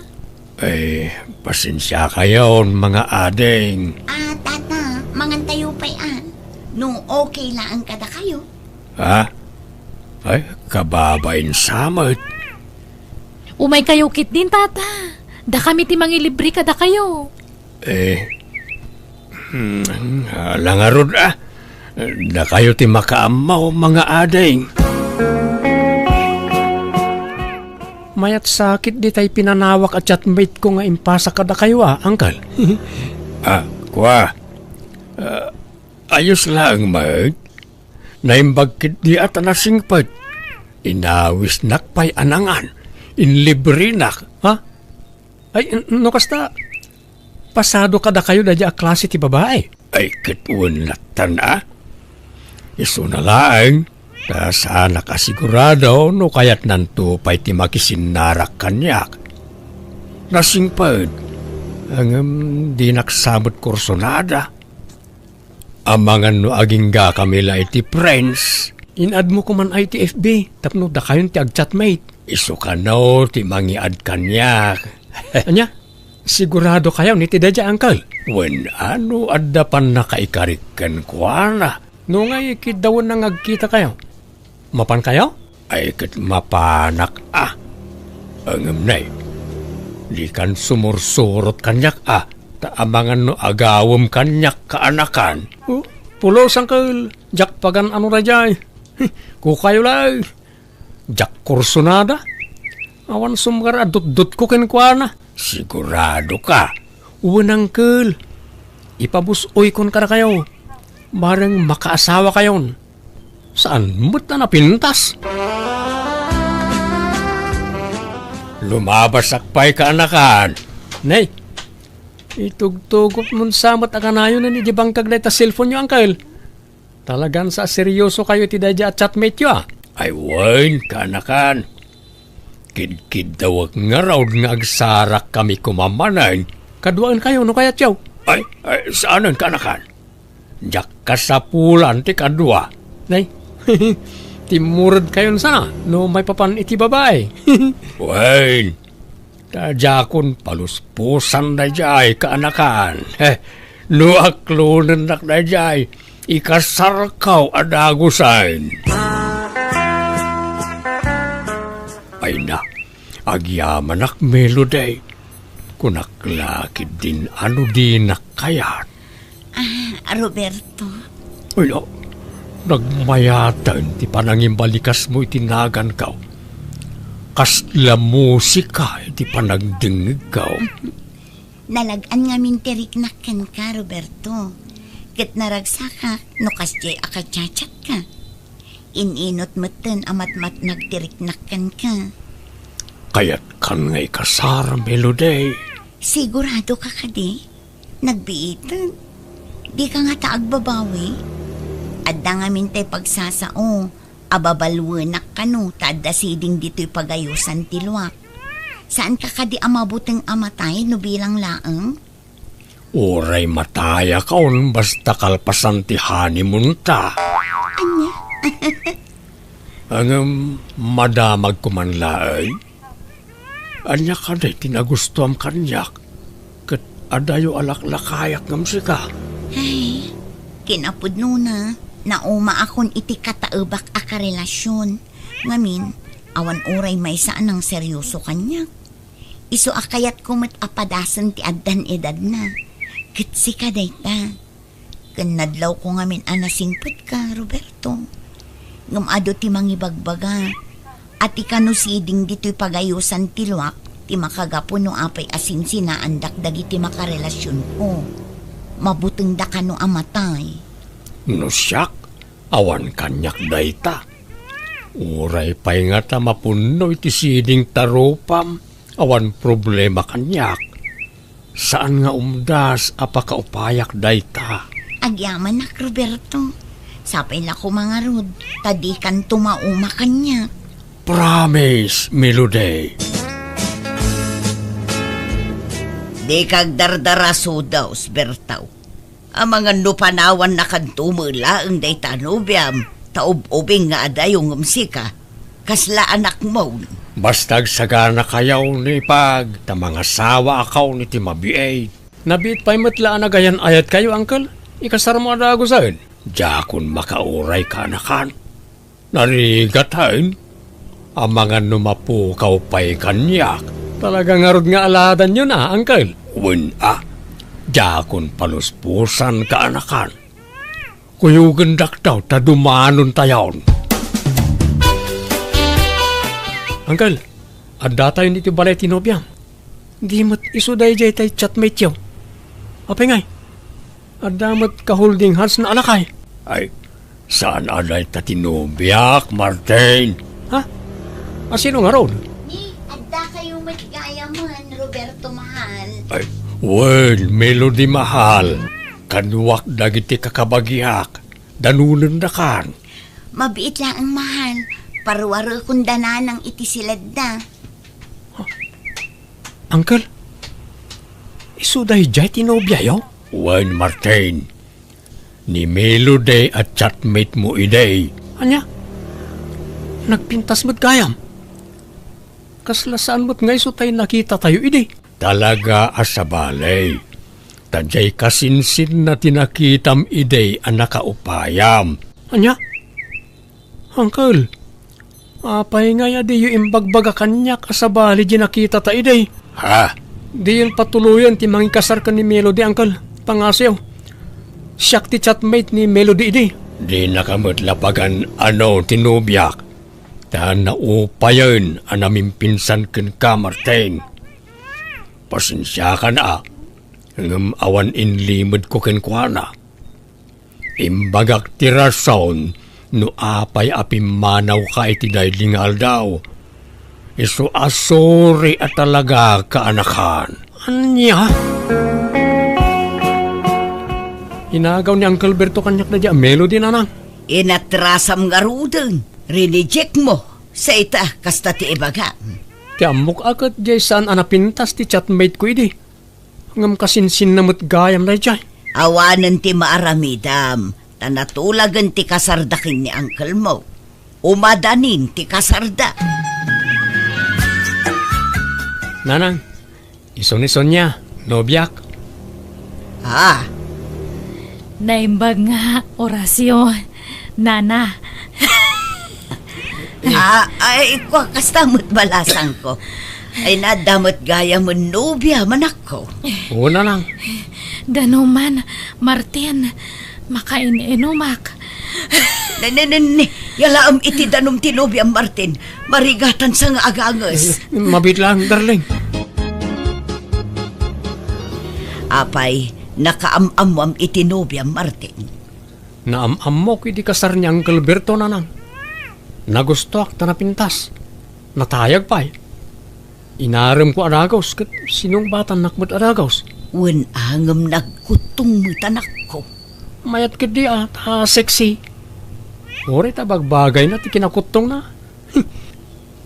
Pasensya kayo mga adeng. Tata, mangantayo pa'y Nung okay lang kada kayo. Ay, kababain samot. Umay kayo kit din tata. Da kami ti mangilibre ka da kayo. Langarod da kayo ti makaamaw mga adeng. Mayat sakit di tay pinanawak at chatmate ko nga impasa ka da kayo Uncle. Kwa. Ayos lang mag. Naimbagkit di at nasingpad. Inawis nakpay anangan. Inlibre nak. Ay, no kasta. Pasado ka da kayo da dya klase ti babae. Ay, kitun latan Iso na lang. Sana kasigurado no kayat nanto pa'y ti makisinarak kanyak. Nasingpad. Ang di naksamot kursonada. Amangan no aging ga kamila iti friends. Inad mo ko man ay ti FB. Tapno da kayon ti agchatmate. Iso ka no ti mangiad kanyak. Anya? Sigurado kayo ni ti dadya, Uncle. Wen ano adda pan nakaikarikan ko na. No nga ikidawon nang agkita kayo. Mapan kayo? Ay kat mapanak Angam nay. Di kan sumursurot kanyak taamangan no agawam kanyak kaanakan. Pulos Uncle. Jak pagan ano rajay. Kukayo lang. Jak kursonada. Awan sumgar adut-dut ko kenkwana. Sigurado ka. Uwan Uncle. Ipabusoy kon ka na kayo. Barang makaasawa kayon. Saan mo't na napintas? Lumabas akpay kaanakan. Nay. Itugtugot mun samat akanayo na ni Jibang kaglay ta cellphone nyo, Uncle. Talagang sa seryoso kayo ti dadya at chatmate nyo Ay, wan, kanakan. Kid-kid daw nga raw nga agsarak kami kumamanan. Kaduaan kayo, no kaya tiyaw? Ay, saanan kanakan? Diyak kasapulan ti kadua. Nay, timurad kayon sana, no may papan iti babae. Wan, tajakon paluspusan na jay kaanakan. No aklunan nak na jay, ikasarkaw adagusan. Ay na, agyaman ak melody. Kunaklakid din ano din nakayat. Roberto. Uy, nagmayatan ti panangimbalikas mo itinagan ka. Kasla musika iti panagdingig ka. Nalagan nga mintiriknakan ka, Roberto. Kat naragsaka, no kasjay akachachat ka. Ininot matan amat-mat nagtiriknakan ka. Kaya't kan ngay kasar, Melody. Sigurado ka kadi? Nagbiitan? Di ka nga taagbabawi? Adda nga mintay pagsasao, ababalwanak ka no, tada siding dito'y pagayusan tilwak. Saan ka kadi amabuting amatay no bilang laang? Uray mataya kaon basta kalpasan ti honeymoon ta. Anya? Ang madamag kumanlaay. Anya ka day tinagustuam kanyak. Kat adayo alaklakayak ngam sika. Ay, kinapod na. Nauma akon iti kataubak a karelasyon. Ngamin, awan oray may saan ang seryoso kanyak. Iso akayat kumat apadasan ti addan edad na. Kitsi ka dayta. Kanadlaw ko ngamin anasingpot ka, Roberto. Ngumado ti mangibagbaga. At ikanusiding dito'y pagayusan tilwak, ti makagapo no apay asin sinaandak dagiti makarelasyon ko. Mabuteng da ka no amatay. No siyak, awan kanyak dayta. Uray pa'y nga ta mapuno iti siding taropam, awan problema kanyak. Saan nga umdas apakaupayak dayta? Agyaman nak, Roberto. Sapay la ko mga rod, tadi kan tumauma kanya. Promise, Melody. Di kag dardaraso daw, Bertaw. Ang mga nupanawan na kantumula ang day tanubyam, taub-ubing nga adayong umsika. Kasla anak mo. Bastag sagana kayaw ni pag, ta mga sawa akaw ni ti mabiay. Nabit pa'y matlaan na gayan ayat kayo, Uncle. Ikasar mo na ako saan. Jakon makauray ka na kan. Narigatahin. Ang mga numapukaw pa'y kanyak. Talagang arod nga aladan yun Uncle. Jakon paluspusan ka anakan. Kuyugan daktaw ta dumanon tayon. Uncle, adda tayo nito balay tinobyan. Di mat isuday jay tay chatmate yaw. Apay ngay, adda mat ka-holding hands na alakay. Ay, saan aday ta tinobyak, Martin? Ha? Asino nga ron? Ni, adda kayo matgayaman, Roberto Mahal. Ay, well, Melody Mahal. Kanuwak dagiti kakabagiak. Danunan na kan. Mabiit lang ang mahal. Parwaro kundana ng itisilad na. Uncle, isuday jay tinobya yaw? Wen, Martin. Ni Melody at chatmate mo iday. Anya? Nagpintas mo't gayam. Kaslasaan mo't ngay so tayo nakita tayo iday. Talaga asabalay. Tadjay kasinsin na tinakitam iday ang nakaupayam. Anya? Uncle, apay nga ya di yung imbagbaga kanya kasabali di nakita ta iday. Ha? Di yung patuluyan ti mangikasar ka ni Melody, Uncle. Pangasyaw. Siyak ti chatmate ni Melody iday. Di nakamutlapagan ano tinubyak. Ta naupayan ang naming pinsan ken ka, Martin. Pasensya ka na. Ngam awan inlimod ko kenkwana. Imbagak ti rason no apay apimanaw ka iti daylingal daw. Isu asori at talaga kaanakan. Anya? Inagaw ni Uncle Berto kanyak na diya Melody na nang. Inatrasam nga rudeng. Rineject mo. Sa ita, kasta ti ibaga. Ti amok agad jay saan anapintas ti chatmate ko idi. Ngam kasinsin na mo't gayam na jay. Awanan ti maaramidam. Tanatulagan ti kasardakin ni Uncle mo. Umadanin ti kasarda. Nanang, ison-ison niya, nobyak. Ah, Naimbag nga, orasyon. Nana, ay, kwa kastamot balasang ko. Ay nadamot gaya mo nobya manak ko. Oo, nanang. danuman, Martin, Makain-inumak. Yalaam iti danom tinubi ang Martin. Marigatan sa nga agangas. Mabit lang, darling. Apay, nakaamamam iti nubi ang Martin. Naamamok iti kasar ni Uncle Berto nanang. Nagustuak ta napintas. Natayag pa'y. Inaram ko aragaws kat sinong batang nakmat aragaws. Wen angam nagkutong mo tanak ko. Mayat ka di at sexy. Ore ta bagbagay na ti kinakutong na.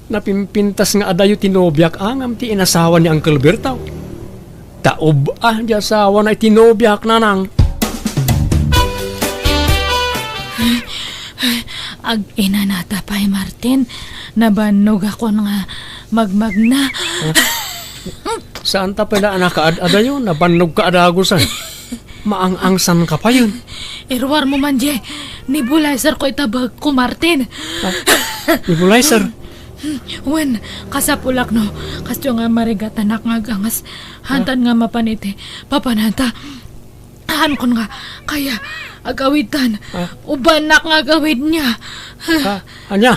Napimpintas nga adayo tinobyak angam ti inasawa ni Uncle Berto. Taob di asawa na itinobyak nanang. Ag ina nata pa'y Martin. Nabanog ako nga magmagna. Saan ta pala anak adayo? Nabanog ka adagusan. Maang-angsan ka pa yun. Irwar mo man, Je. Nebulizer ko itabag ko, Martin. Nebulizer. Wen, kasapulak no. Kasyo nga marigatan nga gangas. Hantan nga mapanite. Papananta. Han kon nga. Kaya, agawitan. Ubanak nga agawid niya. Anya?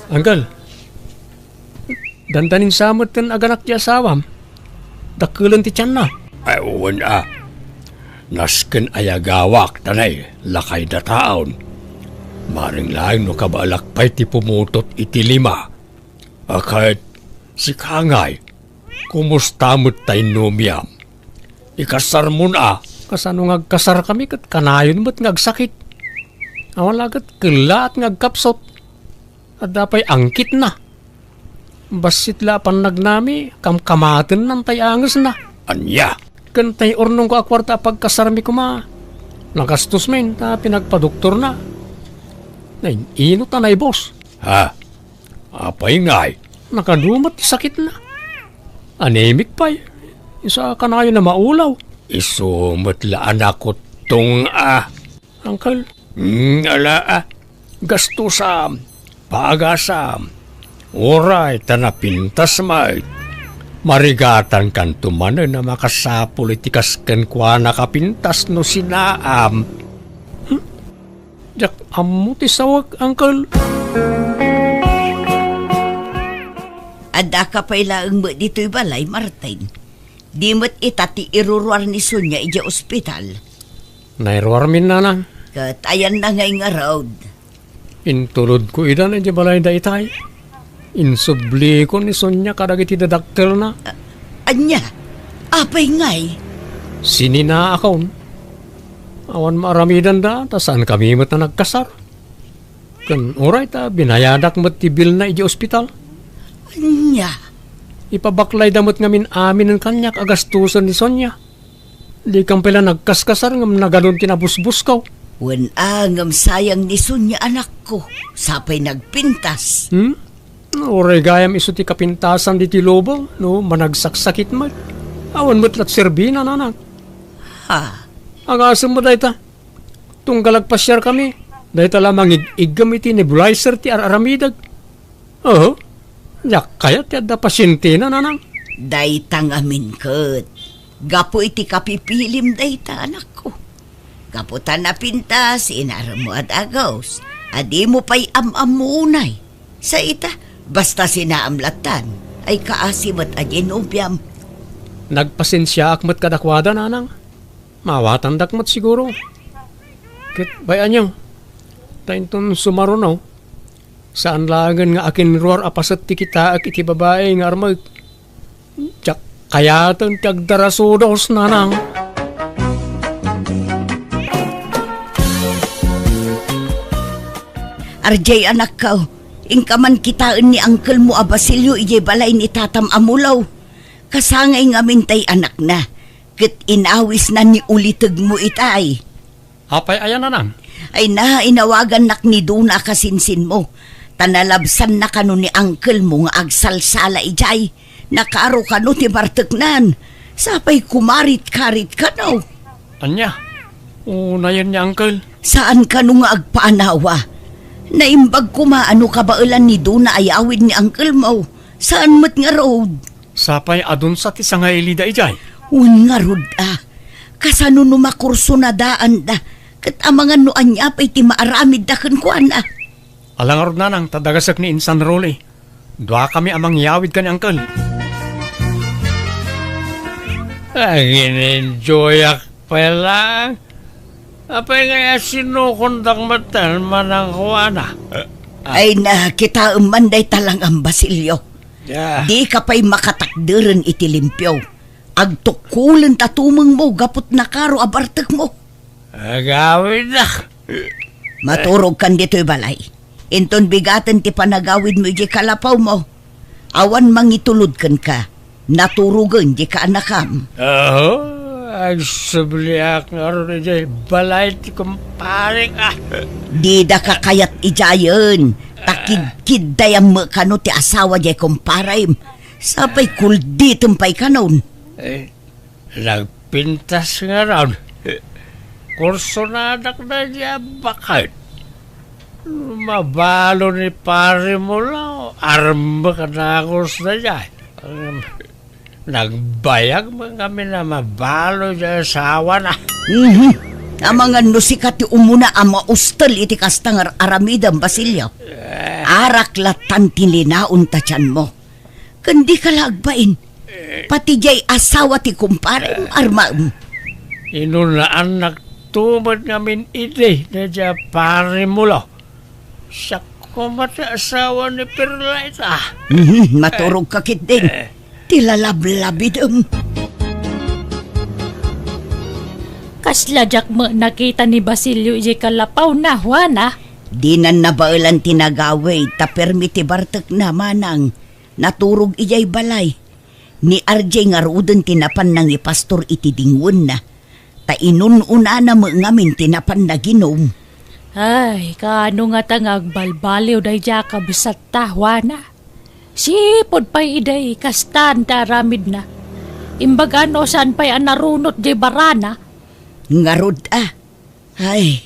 Uncle, dandanin samot kan aganak di asawam. Dakulan ti tiyan na. Ay, uwan Nasken ayagawak tanay, lakay da taon. Maring laing no kabalakpay ti pumutot iti lima. Akit si Kangay, kumustamot tayo numiyam. Ikasar mo na, kasano ngagkasar kami kat kanayon mo't ngagsakit. Awan lagat kila at ngagkapsot. At dapay angkit na. Basit lapan nagnami, kamkamaten ng tayangas na. Anya? Kantay ornong ko akwarta pagkasarmi ko ma. Nagastos men, ta pinagpadoktor na. Inot na boss. Ha? Apay ngay? Nakadumat sakit na. Anemic pa. Isa ka na yun na maulaw. Isumot laan ako tong Uncle. Gastusam. Pagasam. Oray, tanapintas may. Marigatan kan tumanan na makasapolitikas kan kwa nakapintas no sinaam. Jak amu ti sawag, Uncle. Ada ka pa ilaang mo dito'y balay, Martin. Di mo't itati iruruar ni Sonia ija ospital. Nairuar min na lang. Kat ayan na ngay nga road. Intulod ko idan ija balay da itay. Insubli ko ni Sonia kadagiti dadaktel na. Anya, apay ngay. Sinina akon. Awan maaramidan da, tasan kami mo't na nagkasar. Kan oray ta, binayadak mo't tibil na iji ospital. Anya, Ipabaklay damot ngamin amin ng kanyak agastusan ni Sonia. Di kang pala nagkaskasar ngam na ganun kinabusbus kaw. wen angam sayang ni Sonia anak ko. Sapay nagpintas. Oray gayam iso ti kapintasan di ti lobo, no, managsaksakit mo. Awan mo't lat serbina nanak. Ha, Ang asam mo dayta. Tunggalag pasyar kami. Dayta lamang igam iti nebulizer ti aramidag. Oo. Yak kaya ti adda pasyente na nanang. daytang amin kat. Gapo iti kapipilim dayta anak ko. Kaputan na pintas, inara mo at agaws. Adi mo pa'y am-amunay. Sa ita, basta sinaamlatan, ay kaasim at aginubyam. Nagpasensya akmat kadakwada nanang. Mawatan dakmat siguro. Kit bayan nyo. Tainton sumarunaw. Saan lagan nga akin ruar apasat ti kita ak iti babae nga armag. Tsak kayatan tagdarasudos nanang. Arjay anak ka, ingkaman kitaan ni Uncle mo a Basilio ijay balay ni Tatam Amulaw. Kasangay nga mintay anak na. Kat inawis na ni ulitag mo itay. Apay ayan nanang. Ay na, inawagan nak ni Duna kasinsin mo. Tanalabsan na kano ni Uncle mo nga agsalsala ijay. Nakaro kano ti Barteknan. Sapay kumarit-karit kano. Anya? Unayan niya, Uncle. Saan kano nga agpaanawa? Naimbag kumaano kabailan ni Duna ay awid ni Uncle mo. Saan mo't nga road? Sapay adun sa ti sangaili da ijay. Un nga rod Kasano no makurso na daan da. Kat amangan no anya pa iti maaramid da kan kuan ah. Alangarod nanang, tadagasak ni Insan Rolly. Dua kami amang yawid ka ni Uncle. Ang in-enjoy pala. Apay nga sinukundak matan manang kuwana. Ay na kita umanday talang ang Basilio. Yeah. Di ka pa'y makatakdiran iti limpyaw. Agtukulan tatumang mo gapot na karo abartek mo. Agawid na. Maturog kan dito'y balay. Inton bigatan ti panagawid mo di kalapaw mo. Awan mangitulod kan ka. Naturugan di ka anakam. Oo. Ang sabliak nga rin di balay ti kumpare ka. Di da ka kayat ijayan. Takid-kid dayang makano ti asawa di kumparay. Sapay kuldi tumpay kanon. Nagpintas nga rin. Kurso na anak na niya bakit. Mabalo ni pare mo lang. Arma ka na kurs na niya. Nagbayag mo kami na mabalo niya asawa na. Amangan no sikat ti umuna ama ustel iti kastangar aramidam Basilio. Araklatan tinlinaon ta tiyan mo. Kandi ka lagbain. Pati jay asawa ti kumpare armaam. Inunaan nagtumad ngamin iti na niya pare mo lang. Siya ko mati asawa ni Perlaita. Maturog kakit din. Tilalablabidam. Kasladyak mo nakita ni Basilio iji kalapaw na, Juana. Di na nabailan tinagaway ta permiti bartek na manang. Naturog ijay balay. Ni RJ nga ruden tinapan nang ipastor iti dingwon na. Ta inununa na mo ngamin tinapan na ginom. Ay, kaano nga tangag balbaliw day dya kabisat ta, Juana. Sipod pa'y iday kastan ta aramid na. Imbag ano saan pa'y anarunot di barana. Ngarod ah. Ay,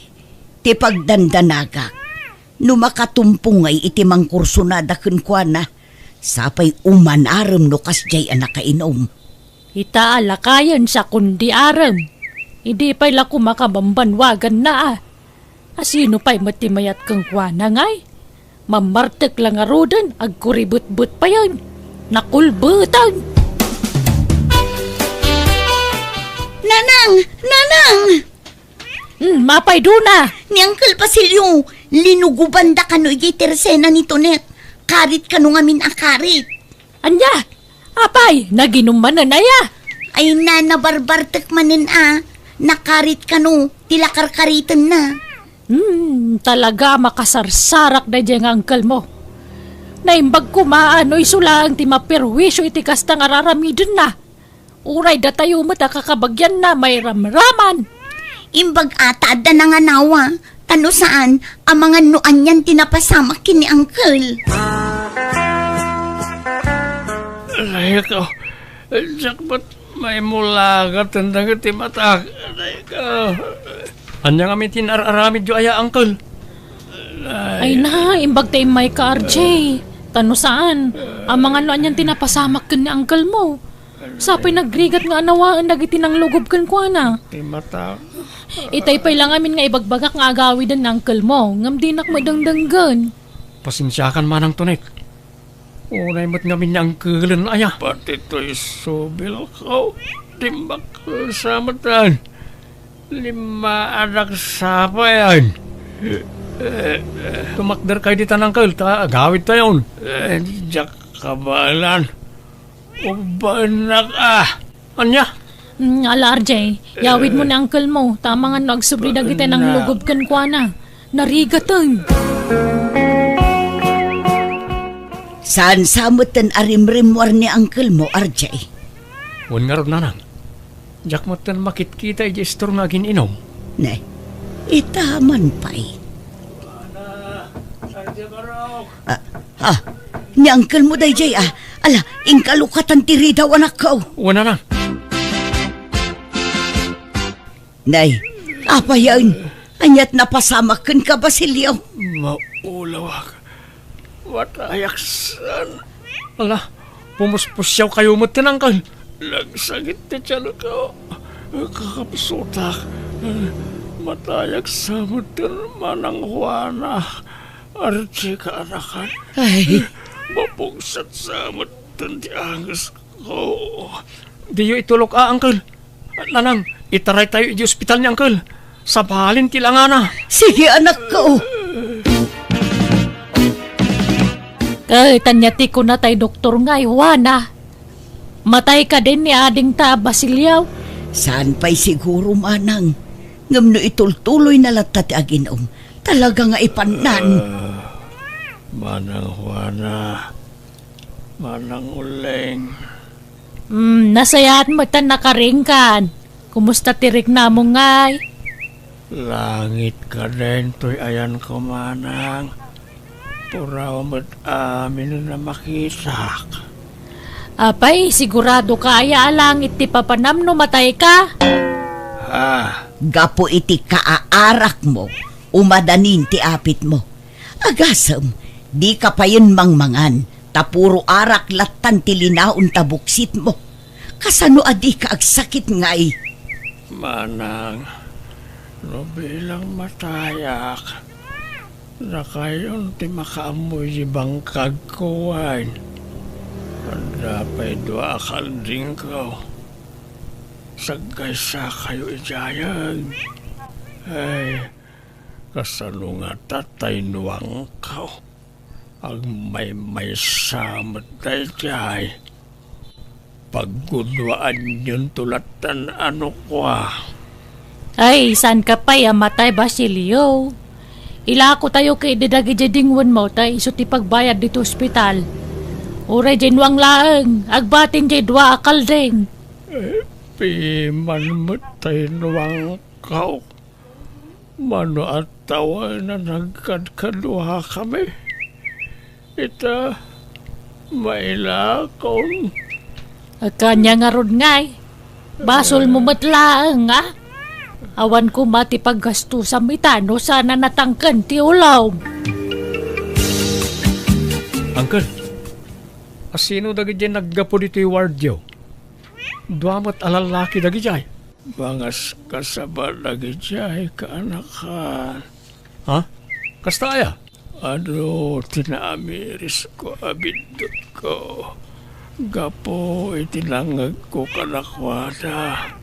ti pagdandanagak. No makatumpungay iti mangkurso na dakon kwa na. Sapay umanarem no kasjay anak kainom. Ita alakayan sa kundi aram. Hindi pa'y laku makabambanwagan na ah. Asino pa'y matimayat kang Juana ngay? Mamartek lang arudan, agkuribut-but pa yan. Nakulbutan! Nanang! Nanang! Mapay duna! Ni Uncle Basilio, linuguban da kano iti tersena ni Tonet. Karit kano ngamin akarit. Anya! Apay, naginuman na naya! Ay na nabarbartek manin nakarit kano, tilakarkaritan na. Talaga makasarsarak na dyan ang uncle mo. Naimbag kumaano isulang ti maperwisyo iti kastang araramidin na. Uray da tayo mo kakabagyan na may ramraman. Imbag ata da na nga nawa. Tano saan, ang mga nuan yan tinapasamak kini Uncle. Aray ko. Jakbat may mulagat ang dagat imatak. Aray ko. Anya kami tinararamid yung aya, Uncle. Ay na, imbag tayo may ka RJ. Tano saan, ang mga nuan yan tinapasamak kan ni uncle mo. Sapay nagrigat nga anawaan nagiti nang lugob kan kwa na. Imatak. Itay pa'y lang amin nga ibagbagak nga agawidan ng uncle mo. Ngam dinak madangdanggan. Pasensyakan manang tunit. Unay mo't ngamin niya ang kulan aya. Pati to'y subil ko. Timbak sa matan. 5 anak sapa yan. Tumakder kayo di tanangkal. Gawid tayo. Diyak kabalan. Ubanak Anya? Ala RJ, yawid mo na uncle mo. Tama nga nagsubli na kita ng lugob kan kwa na. Narigatan. Saan samutan arimrimwar ni Uncle mo, RJ? Huwag nga rin nanang. Diyak mo tan makitkita i-gestor nga gininom. Ne, itaman pa'y. Ni Uncle mo day jay Ala, ingkalukatan tiri daw anak ko. Wala na. Nay, apa yan? Anyat napasamakan ka, Basilio. Maulawag. Watayaksan. Ala, pumuspusyaw kayo mo tinangkal. Lagsagit na tiyan ko. kakapsutak, matayag sa muter manang Juana, Archie kaanakan, Ay, mapugsat sa muter di angas ko. Diyo itulog Uncle. Nanang, itaray tayo di ospital ni Uncle. Sa bahalin tilangan na. sige anak ko. Kay tanyati ko na tay doktor nga, Juana. Matay ka din ni ading ta, Basilyaw. Saan pa'y siguro manang? Ngam no itultuloy na latat aginom. Talaga nga ipanan. Manang Juana, manang Uleng. Nasayaan mo tan nakaringkan. Kumusta tirik na mo ngay? Langit ka din, to'y ayan ko manang. Puraw mo't amin na makita. Apay, sigurado ka aya langit ti papanam no matay ka. Ha? Gapo iti kaaarak mo, umadanin ti apit mo. Agasam, di ka pa yun mangmangan, tapuro arak latan ti linaon tabuksit mo. Kasano adi ka agsakit ngay? Manang, no bilang matayak, na kayon ti makaamoy di bangkag kuwain. Anda pa'y dua akalding ko. Sagay sa kayo ijayag. Ay, kasano nga tatay nuwang ko. Ang may samot na ijay. Paggunwaan yun tulatan ano ko Ay, saan ka pa matay, Basilio? Ila ko tayo kay didagi dingwan mo tay iso ti pagbayad dito ospital. Uray jinwang laeng, agbatin jay dua akalding. Piman matay nuwang ko. Mano at tawa na nagkadkaduha kami. Ita, mailakon. Kanya nga ron ngay. Basol mo matlaeng, ha? Awan ko mati paggasto sa mitano sana natangkan ti ulaw. Uncle, asino dagi dyan naggapo dito yung wardyo? Duamat alalaki dagi dyan. Bangas kasaba lagi jay kaanakan. Ha? Kasta aya? Ano, tinamiris ko abindot ko. Gapo, itinangag ko kanakwada.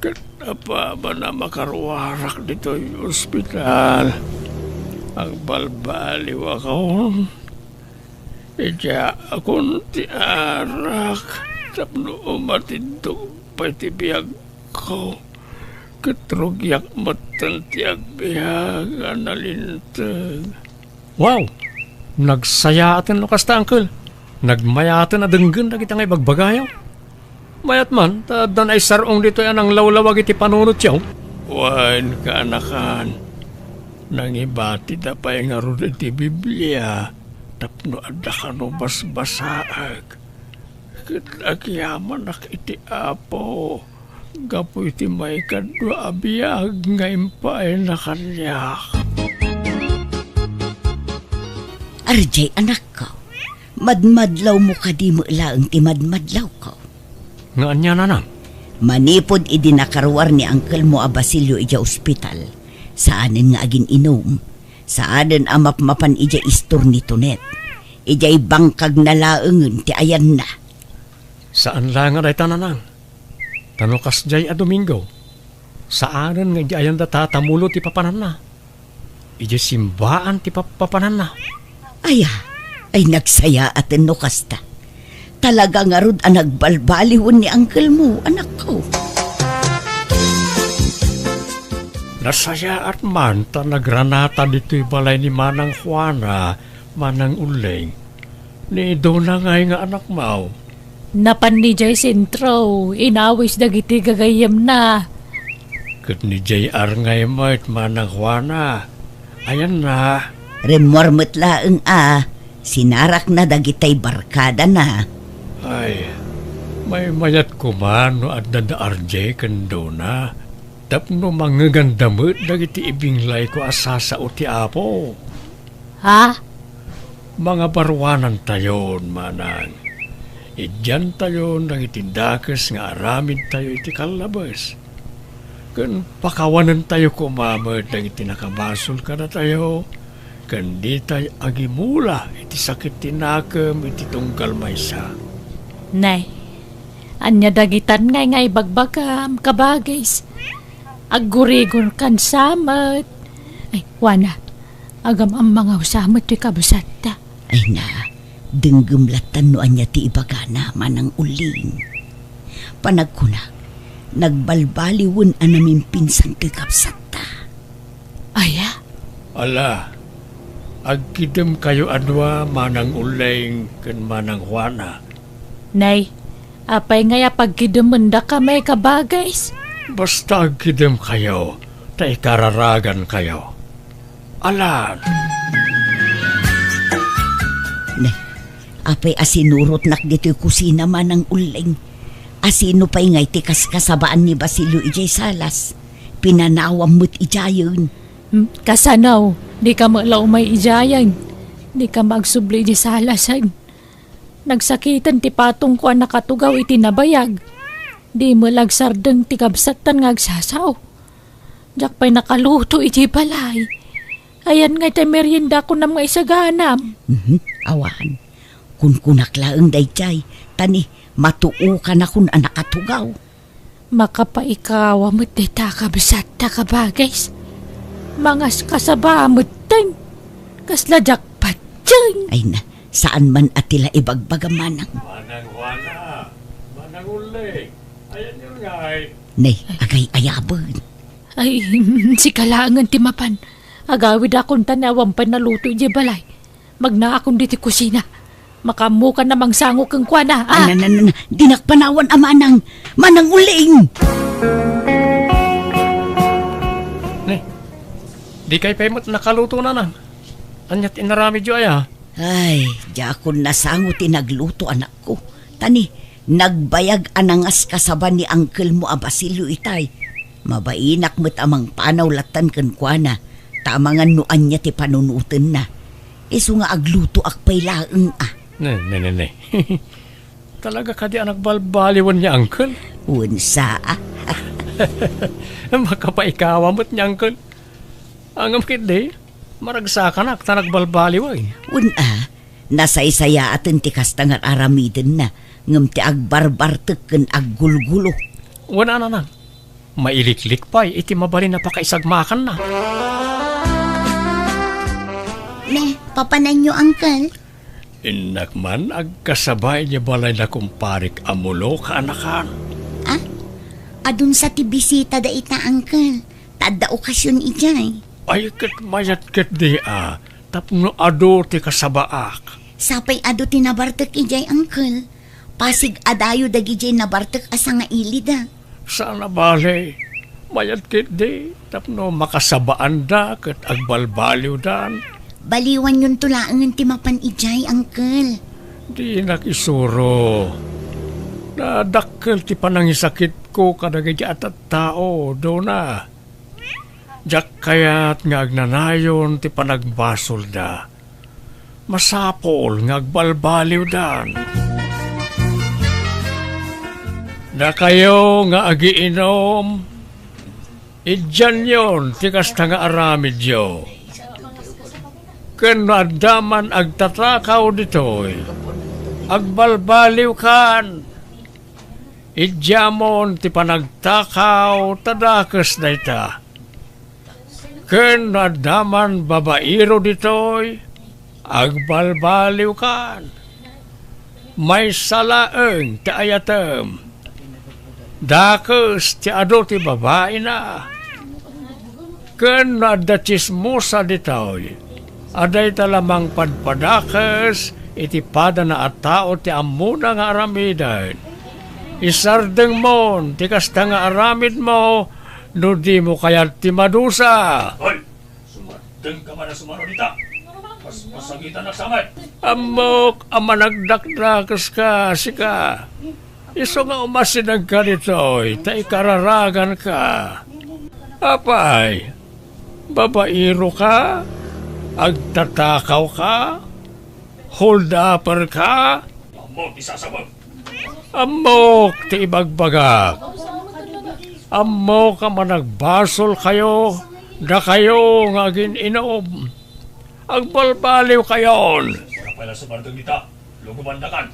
Kenapa ba na makarwarak dito yung ospital? Ang balbaliw ako. Ija akong tiarak. Tapno umatindog patibiyag ko. Ketrugyak matantiyag biyag analintag. Wow! Nagsayatan no kasta, Uncle. Nagmayatan na denggan na kita ngay bagbagayaw. Mayat man, tadan ay sarong dito yan ang lawlawag iti panunot yaw. Wan kaanakan. Nangibati da pa yung arod iti Biblia. Tapno adda ka no basbasaag. Kitagyaman nak iti apo. Gapo iti may kadwa abiyag ngayon pa ay nakanyak. RJ, anak ko. Madmadlaw mo ka di mo ilaang ti madmadlaw ko. Nga anya na nang? Manipod idinakarwar ni Uncle mo a Basilio ija ospital. Saanin nga agin inom. Saanin amap-mapan ija istor ni Tunet. Ija'y bangkag na laengen ti ayan na. Saan lang nga day tananang? Tanukas jay a Domingo. Saanan nga di ayan da tatamulo ti papanan na? Ija simbaan ti papanan na. Ay nagsaya atin no kasta. Talaga nga rod ang nagbalbaliwon ni Uncle mo, anak ko. Nasaya at man ta nagranata dito'y balay ni Manang Juana, Manang Uleng. Ni Dona ngay nga anak mau. Napan ni Jay Sintro, inawis dagiti gagayam na. Kat ni J.R. ngay mo't Manang Juana. Ayan na. Remormet laeng sinarak na dagitay barkada na. Ay, may mayat ko man no at dada RJ kan Dona. Tapno mangagandamot dagiti ibinglay ko asasa o ti apo. Ha? Mga barwanan tayon, Manang. Idyan tayo nang itindakas nga aramid tayo iti kalabas. Kan pakawanan tayo kumamad nang itinakabasol ka na tayo. Kan di tayo agimula iti sakit tinakam iti tungkal maysa. Nay, anya dagitan ngay bagbagam kabagis. Aggurigon kan samat. Ay, wana, agam ang mga usamat ti kabusata. Ay na, denggumlatan no anya ti ibagana manang uling. Panagkunak, nagbalbaliwon anamin pinsan ti kapsata. Aya, Ala, agkidem kayo adwa manang uling kan manang wana. nay, apay ngaya pagkidemenda ka may kabagis. Basta agkidem kayo, tay kararagan kayo. Alan, Ne, apay asinurot nak dito kusina manang uling. Asino pa'y ngay ti kaskasabaan ni Basilio ijay salas. Pinanawam mo't ijayon. Kasanaw, di ka malaw may ijayan. Di ka magsubli di salasan. Nagsakitan ti patong ko ang nakatugaw iti nabayag. Di mo lagsardeng ti kabsatan ngagsasaw. Diyak pa'y nakaluto iti balay. Ayan nga tayo merienda ko na mga isaganam. Awan, kun kunaklaang dayjay, tani matuo ka na kun anak katugaw. Makapaikawa mo't di ta kabsata kabagais. Mga kasabamot tan. Kasla jakpat dyan. Ay na, saan man atila ibagbagamanang. manang wana, manang uling. Ayan yun nga Nay, agay ayabon. Ay, si kalangan timapan. Agawid akong tanawang panaluto di balay. Magna akong diti kusina. Makamukan namang sango kang kwana. Ah! Dinakpanawan amanang, manang uling. Di kay paimot nakaluto na nang. Anyat inarami jo ay Ay, di ako nasango tinagluto anak ko. Tani, nagbayag anangas kasaban ni Uncle mo a Basilio itay. Mabainak mo't amang panawlatan kan kuana. Tamangan nuan niya ti panunutin na. Iso nga agluto akpay laeng ah. Ne. Talaga ka di anak balbaliwan niya, uncle. Unsa ah. Makapaikawa mo't niya, uncle. Ang amkit di, maragsakan ak tanag balbaliwan. Una, nasaysaya atin ti kastangar aramiden na. Ngam ti agbarbartek ken aggulgulo. Wala na nang. Mailiklik pa, iti mabali na pakaisagmakan na. Ne, papanan nyo, Uncle. Inak man agkasabay niya balay na kumparik amulo ka anakan. Ah, adun sa ti bisita da ita, Uncle. Tada okasyon ijay. Ay kat mayat kat di tapno ado ti kasabaak. Sapay ado tinabartek ijay, Uncle. Pasig adayo dagijay nabartek asa nga ilida. Sana bale, mayat kat di tapno makasabaan da kat agbalbaliw dan. Baliwan yun tulaangan ti mapan ijay, Uncle. Di nakisuro. Nadakkel ti panangisakit ko kadagay at tao do na. Jak kayat nga agnanayon ti panagbasol da. Masapol nga agbalbaliw dan. Na kayo nga agiinom, idyan yon ti kasta nga aramid yo. Ken nadaman agtatakaw ditoy, agbalbaliw kan. Idyamon ti panagtakaw tadakas na ita. Ken nadaman babairo ditoy, agbalbaliw kan. May salaeng ti ayatem. Dakas ti ado ti babae na. Ken nadatsismusa ditoy. Aday talamang padpadakas, iti pada na at tao ti amuna nga aramidan. Isardeng mon, ti kasta nga aramid mo, no di mo kayat ti madusa. Hoy! Sumadeng ka man na sumanonita. Masagitan na samay. Amok, amanagdakdakas ka, sika. Iso nga umasinag ka nito'y, ta ikararagan ka. Apay, babairo ka? Agtatakaw ka? Hold upper ka? Amo, isasabag. Amok ti ibagbagak. Amok ka managbasol kayo, da kayo nga gininom. Agbalbaliw kayon. Pala sa bandang nita, lugumandakan.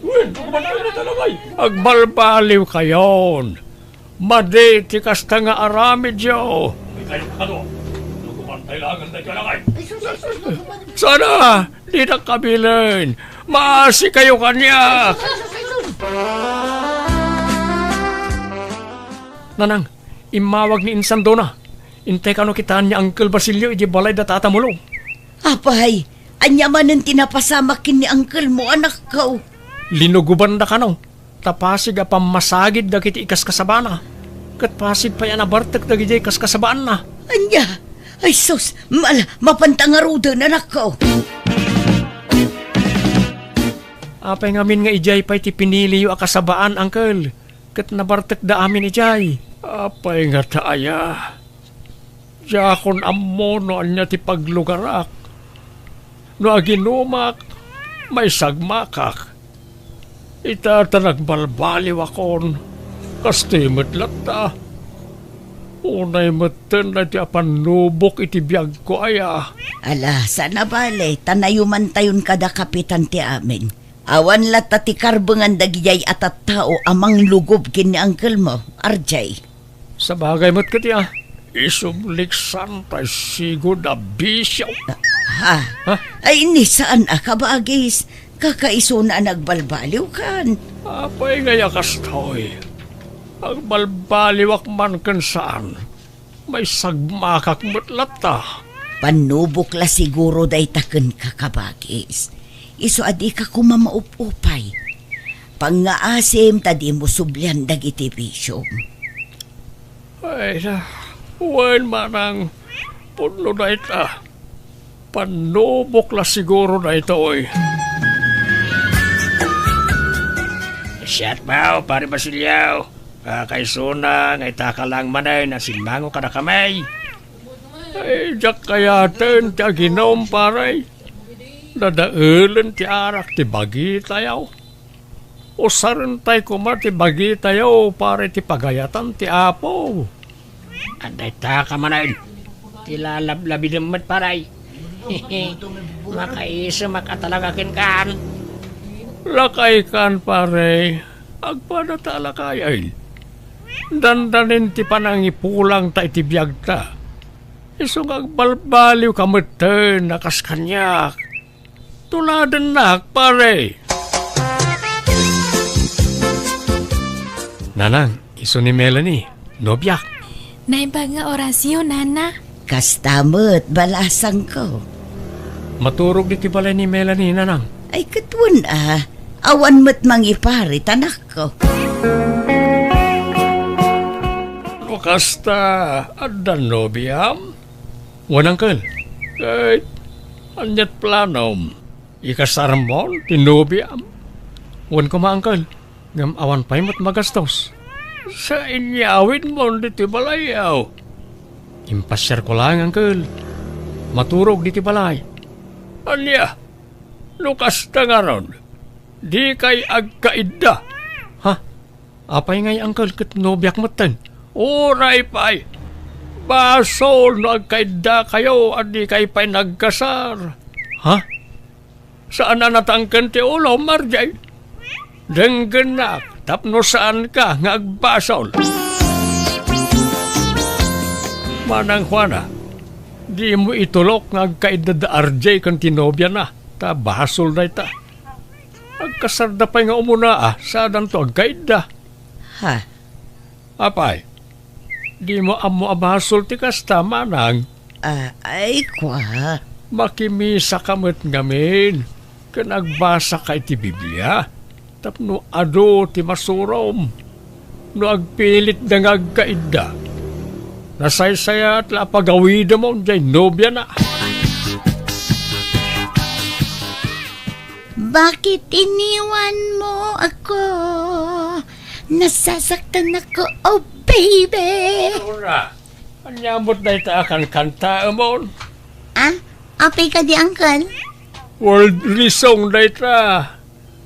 Lugumandakan na talagay. Agbalbaliw kayon. Madi ti kasta nga aramid yo. Sana, di na kabilin. Maasi kayo kanya. Nanang, imawag ni Insan Dona. Intay ka no kitaan niya Uncle Basilio, iji balay da tatamulo. Apay, anya man ang tinapasamakin ni uncle mo, anak ko. Linuguban da ka no. Tapasig a pamasagid da kiti ikas kasabana. Kat pasig pa yan abartak da gijay kas kasabaan na. Anya, ay sus, mapantangarudo na anak ko. Apay ngamin nga ijay pa'y ti pinili yu akasabaan, Uncle. Kat nabartak da amin ijay. Apay nga taaya. Yakon ammo no anya ti paglugarak. No aginumak, may sagmakak. Itatanagbalbaliw akon. Kastimot lata. Unay matan na ti apanubok iti biyag ko aya. Ala, sana bale, tanayuman tayon kada kapitan ti amin. Awan lata ti karbengan dagijay atat tao amang lugob kin ni uncle mo, RJ. Sa bagay mo't katiya. Isumliksan tay sigod na bisyo. Ha? Ay, ni saan kabagis? Kakaiso na nagbalbaliw kan. Apay nga yakastoy. Ang balbaliwak man kan saan. May sagmakak mutlata. Panubok la siguro day taken kakabagis. Iso adi ka kumamaup-upay. Pangaasim tadi mo sublian dagiti bisyo. Ay na, huwag manang puno na ita. Panubok la siguro na ito oy. Siyat bao, pare Basilio. Kakaisuna, ngay taka lang manay na silmango ka na kamay. Ay, jak kayaten ti aginom paray. Nadaulan ti arak ti bagi tayaw. Usaran tay kuma ti bagi tayaw pare ti pagayatan ti apo. Anday taka manay. Ti lalablabi naman paray. Makaisa makatalagakin kan. Lakay kan pare. Agpadatalakay. Dandanin ti panangipulang ta iti biyag ta. Isong agbalbaliw kameten nakas kanyak. Tuladan nak pare. Nanang, iso ni Melanie, nobyak. Naiba nga orasyon, nana. Kastamot, balasang ko. Maturog di ti balay ni Melanie, nanang. Ay, katwan awan mo't mangiparit, anak ko. Kasta, adan nobiam? Wan, Uncle. Kahit, anyat planom. Ikasarmon, tinubiam. Wan ko ma, Uncle. Ngam awan pa'y mo't magastos. Sa inyawin mo diti balayaw. Impasyar ko lang, Uncle. Maturog di ti balay. Anya, lukas na nga ron. Di kay agkaida. Ha? Apay ngay, Uncle, kat nobyak mo't Uray pa'y. Basol no agkaida kayo at di kay pa'y nagkasar. Ha? Saan na natangkan ti ulo, Marjay? Denggenak, tapno saan ka nga agbasol? Manang Juana, di mo itulok nga agkaida da RJ kan tinobya na. Ta basol na ita. Agkasarda pa'y nga umuna sadan to agkaida. Ha? Apay, di mo amo abasol ti kasta, manang. Ay, kwa. Makimisa kamot ngamin. Kanagbasa ka iti Biblia. Tapno ado ti masurom. No agpilit na ngagkaida. Nasaysaya at lapagawida mo dyan nobya na. Bakit iniwan mo ako? Nasasaktan ako, oh baby! Ura, anyamot na ita akan kanta amon. Ah? Apay ka di, uncle? World song na ita.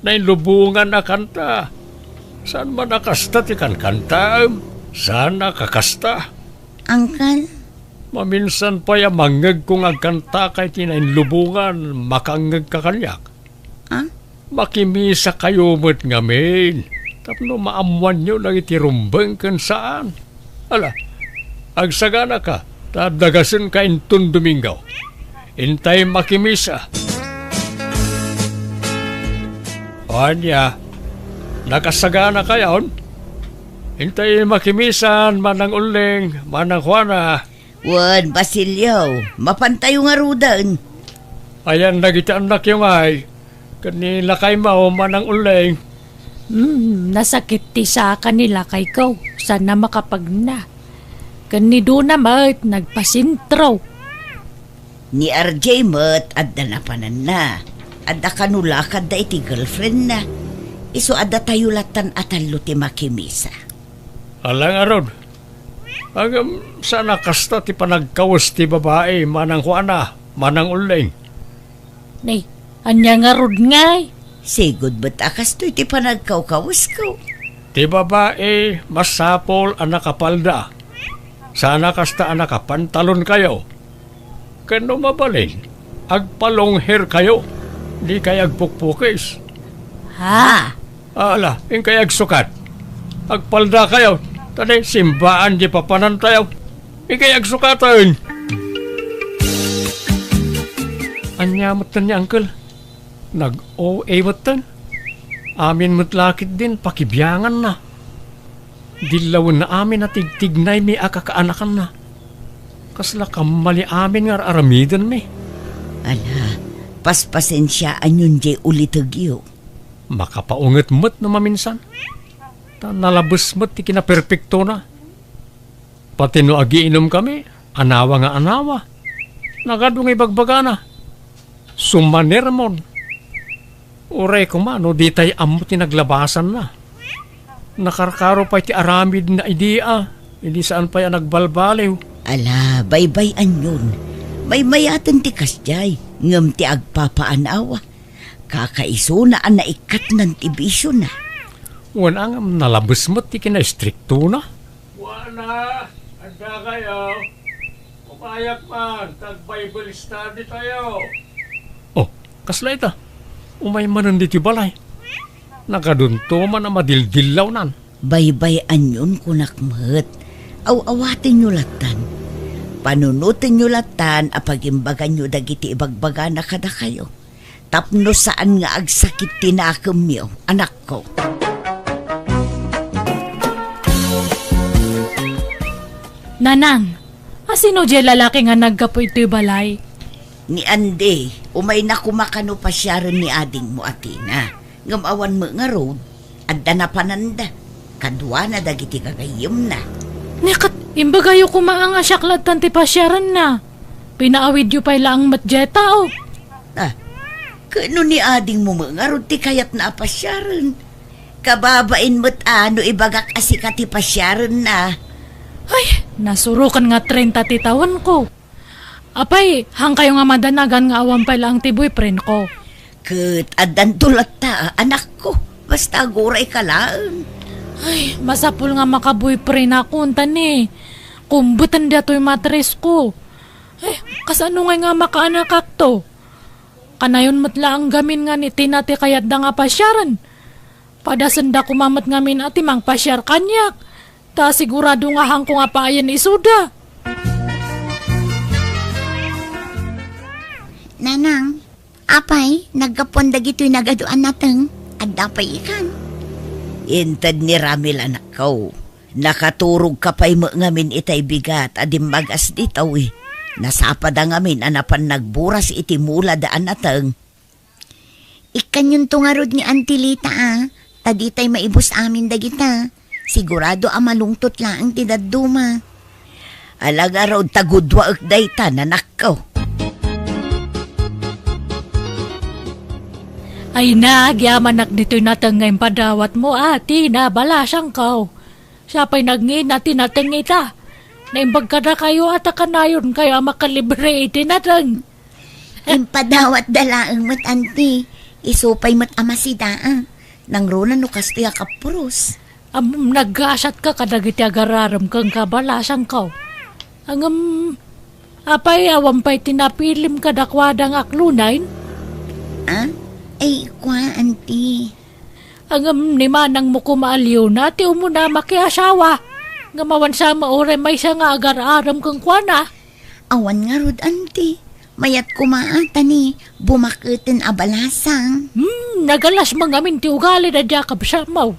Na lubungan na kanta. Saan man nakasta ti kan kanta? Saan nakakasta? Uncle, Maminsan pa ya mangag kung agkanta kay tinainlubungan, makangag ka kanyak. ah? Makimisa kayo mo't ngamin. Tapno maamuan nyo lang itirumbang kan saan. Ala, agsagana ka, tadagasin ka intun Domingo. Intay makimisa. Anya, nakasagana ka yaon? Intay makimisan, manang uling, manang Juana. Wan, Basilio, mapantayo nga rudan. Ayan, nagitaanak yung ay. Kanila kay mao, manang uling. Nasakit ti sa kanila kay ko. Sana makapagna. Kanido na mat, nagpasintro. Ni RJ mat, adda na panan na. Adda kanulakad da iti girlfriend na. Iso adda tayo latan atalo ti makimisa. Alang aron. Agam sana kasta ti panagkawas ti babae, manang Juana, manang uling. Nay, anya nga rod ngay. Sigod ba't akas to iti panagkawkawas ko? Ti babae, masapol ang nakapalda. Sana kasta ang nakapantalon kayo. Kano mabalin, agpalong hair kayo. Di kay agpukpukis. Ha? Ala, yung kay agsukat. Agpalda kayo. Tadi, simbaan di papanan tayo. Yung kay agsukatan. Anyamatan niya, uncle. Nag-OA matan. Amin matlakit din, pakibiyangan na. Dilawan na amin na tigtignay may akakaanakan na. Kasla kamali amin nga aramidan mi. Ala, paspasensyaan yun di ulitagyo. Makapaunget mat na maminsan. Ta nalabas mat ti kinaperpekto na. Pati no agiinom kami, anawa nga anawa. Nagadungay bagbaga na. Sumanermon. Uray ko man, no di tayo amo tinaglabasan na. Nakarkaro pa iti aramid na idea. Hindi saan pa yan nagbalbaliw. Ala, baybay yun. May mayatan ti kasjay, ngam ti agpapaanawa. Kakaiso na ang naikat ng tibisyo na. Wala nga nalabas mo ti kina-stricto na. Wala, anda kayo. Umayak man, tag-Bible study tayo. Oh, kasla ita. Umay manan di ti balay. Nakadunto man na madildilaw nan. Baybay yun kunakmat. Aw-awatin nyo latan. Panunutin nyo latan apagimbagan nyo dagiti ibagbaga na kada kayo. Tapno saan nga agsakit tinakam nyo, anak ko. Nanang, asino di lalaki nga naggapo ito'y balay? Ni Ande, umay na kumakano pa siya rin ni ading mo atina. Ngamawan mo nga road, adda na pananda. Kadwa na dagiti kagayim na. Nikat, imbagayo kumaang asyaklat tanti pasyaran na. Pinaawid yu pa'y laang matjeta o. Ah, kano ni ading mo nga road ti kayat na apasyaran. Kababain mo't ano ibagak asikati pasyaran na. Ay, nasurukan nga 30 titawan ko. Apay, hang kayo nga madanagan nga awan pa'y laang ti boyfriend ko. Kat adan tulat ta, anak ko. Basta guray ka lang. Ay, masapul nga makaboyfriend ako, tani. Kumbutan dato'y matres ko. Ay, kasano nga makaanakak to? Kanayon matla ang gamin nga ni tinati kayat da nga pasyaran. Padasanda kumamat ngamin ati mang pasyar kanyak. Ta sigurado nga hang ko nga paayan isuda. Nanang, apay, nagkapon dagito'y nagaduan nateng. Adda pa'y ikan. Intad ni Ramil anak ko. Nakaturog ka pa'y mo ngamin itay bigat adim magas ditaw eh. Nasapad ang ngamin anapan nagburas iti mula daan natang. Ikan yung tungarod ni Antilita Taditay maibus amin dagita. Sigurado malungtot lang ang tidaduma. Alaga raw tagudwa ak dayta nanak ko. Ay nagyamanak dito'y natang ngayon padawat mo ati na balasang kau. Siya pa'y nagngin natin natang ita. Naimbag ka na kayo at kanayon kayo makalibre iti natang. Impadawat dalaang mat anti. Isupay mat amasida Nang rona no kastiya kapuros. Nag-asyat ka kadagiti agararam kang kabalasang ka. Apay awampay tinapilim kadakwadang aklunain. Ah? Ay, kwa, auntie. Ni manang mo kumaaliw na, ti umuna makiasawa. Ngamawan sa maure may siya nga agar-aram kang kwana. Awan nga rod, auntie. Mayat kumaata ni bumakitin abalasang. Nagalas mangamin ti ugali na jakab siya maw.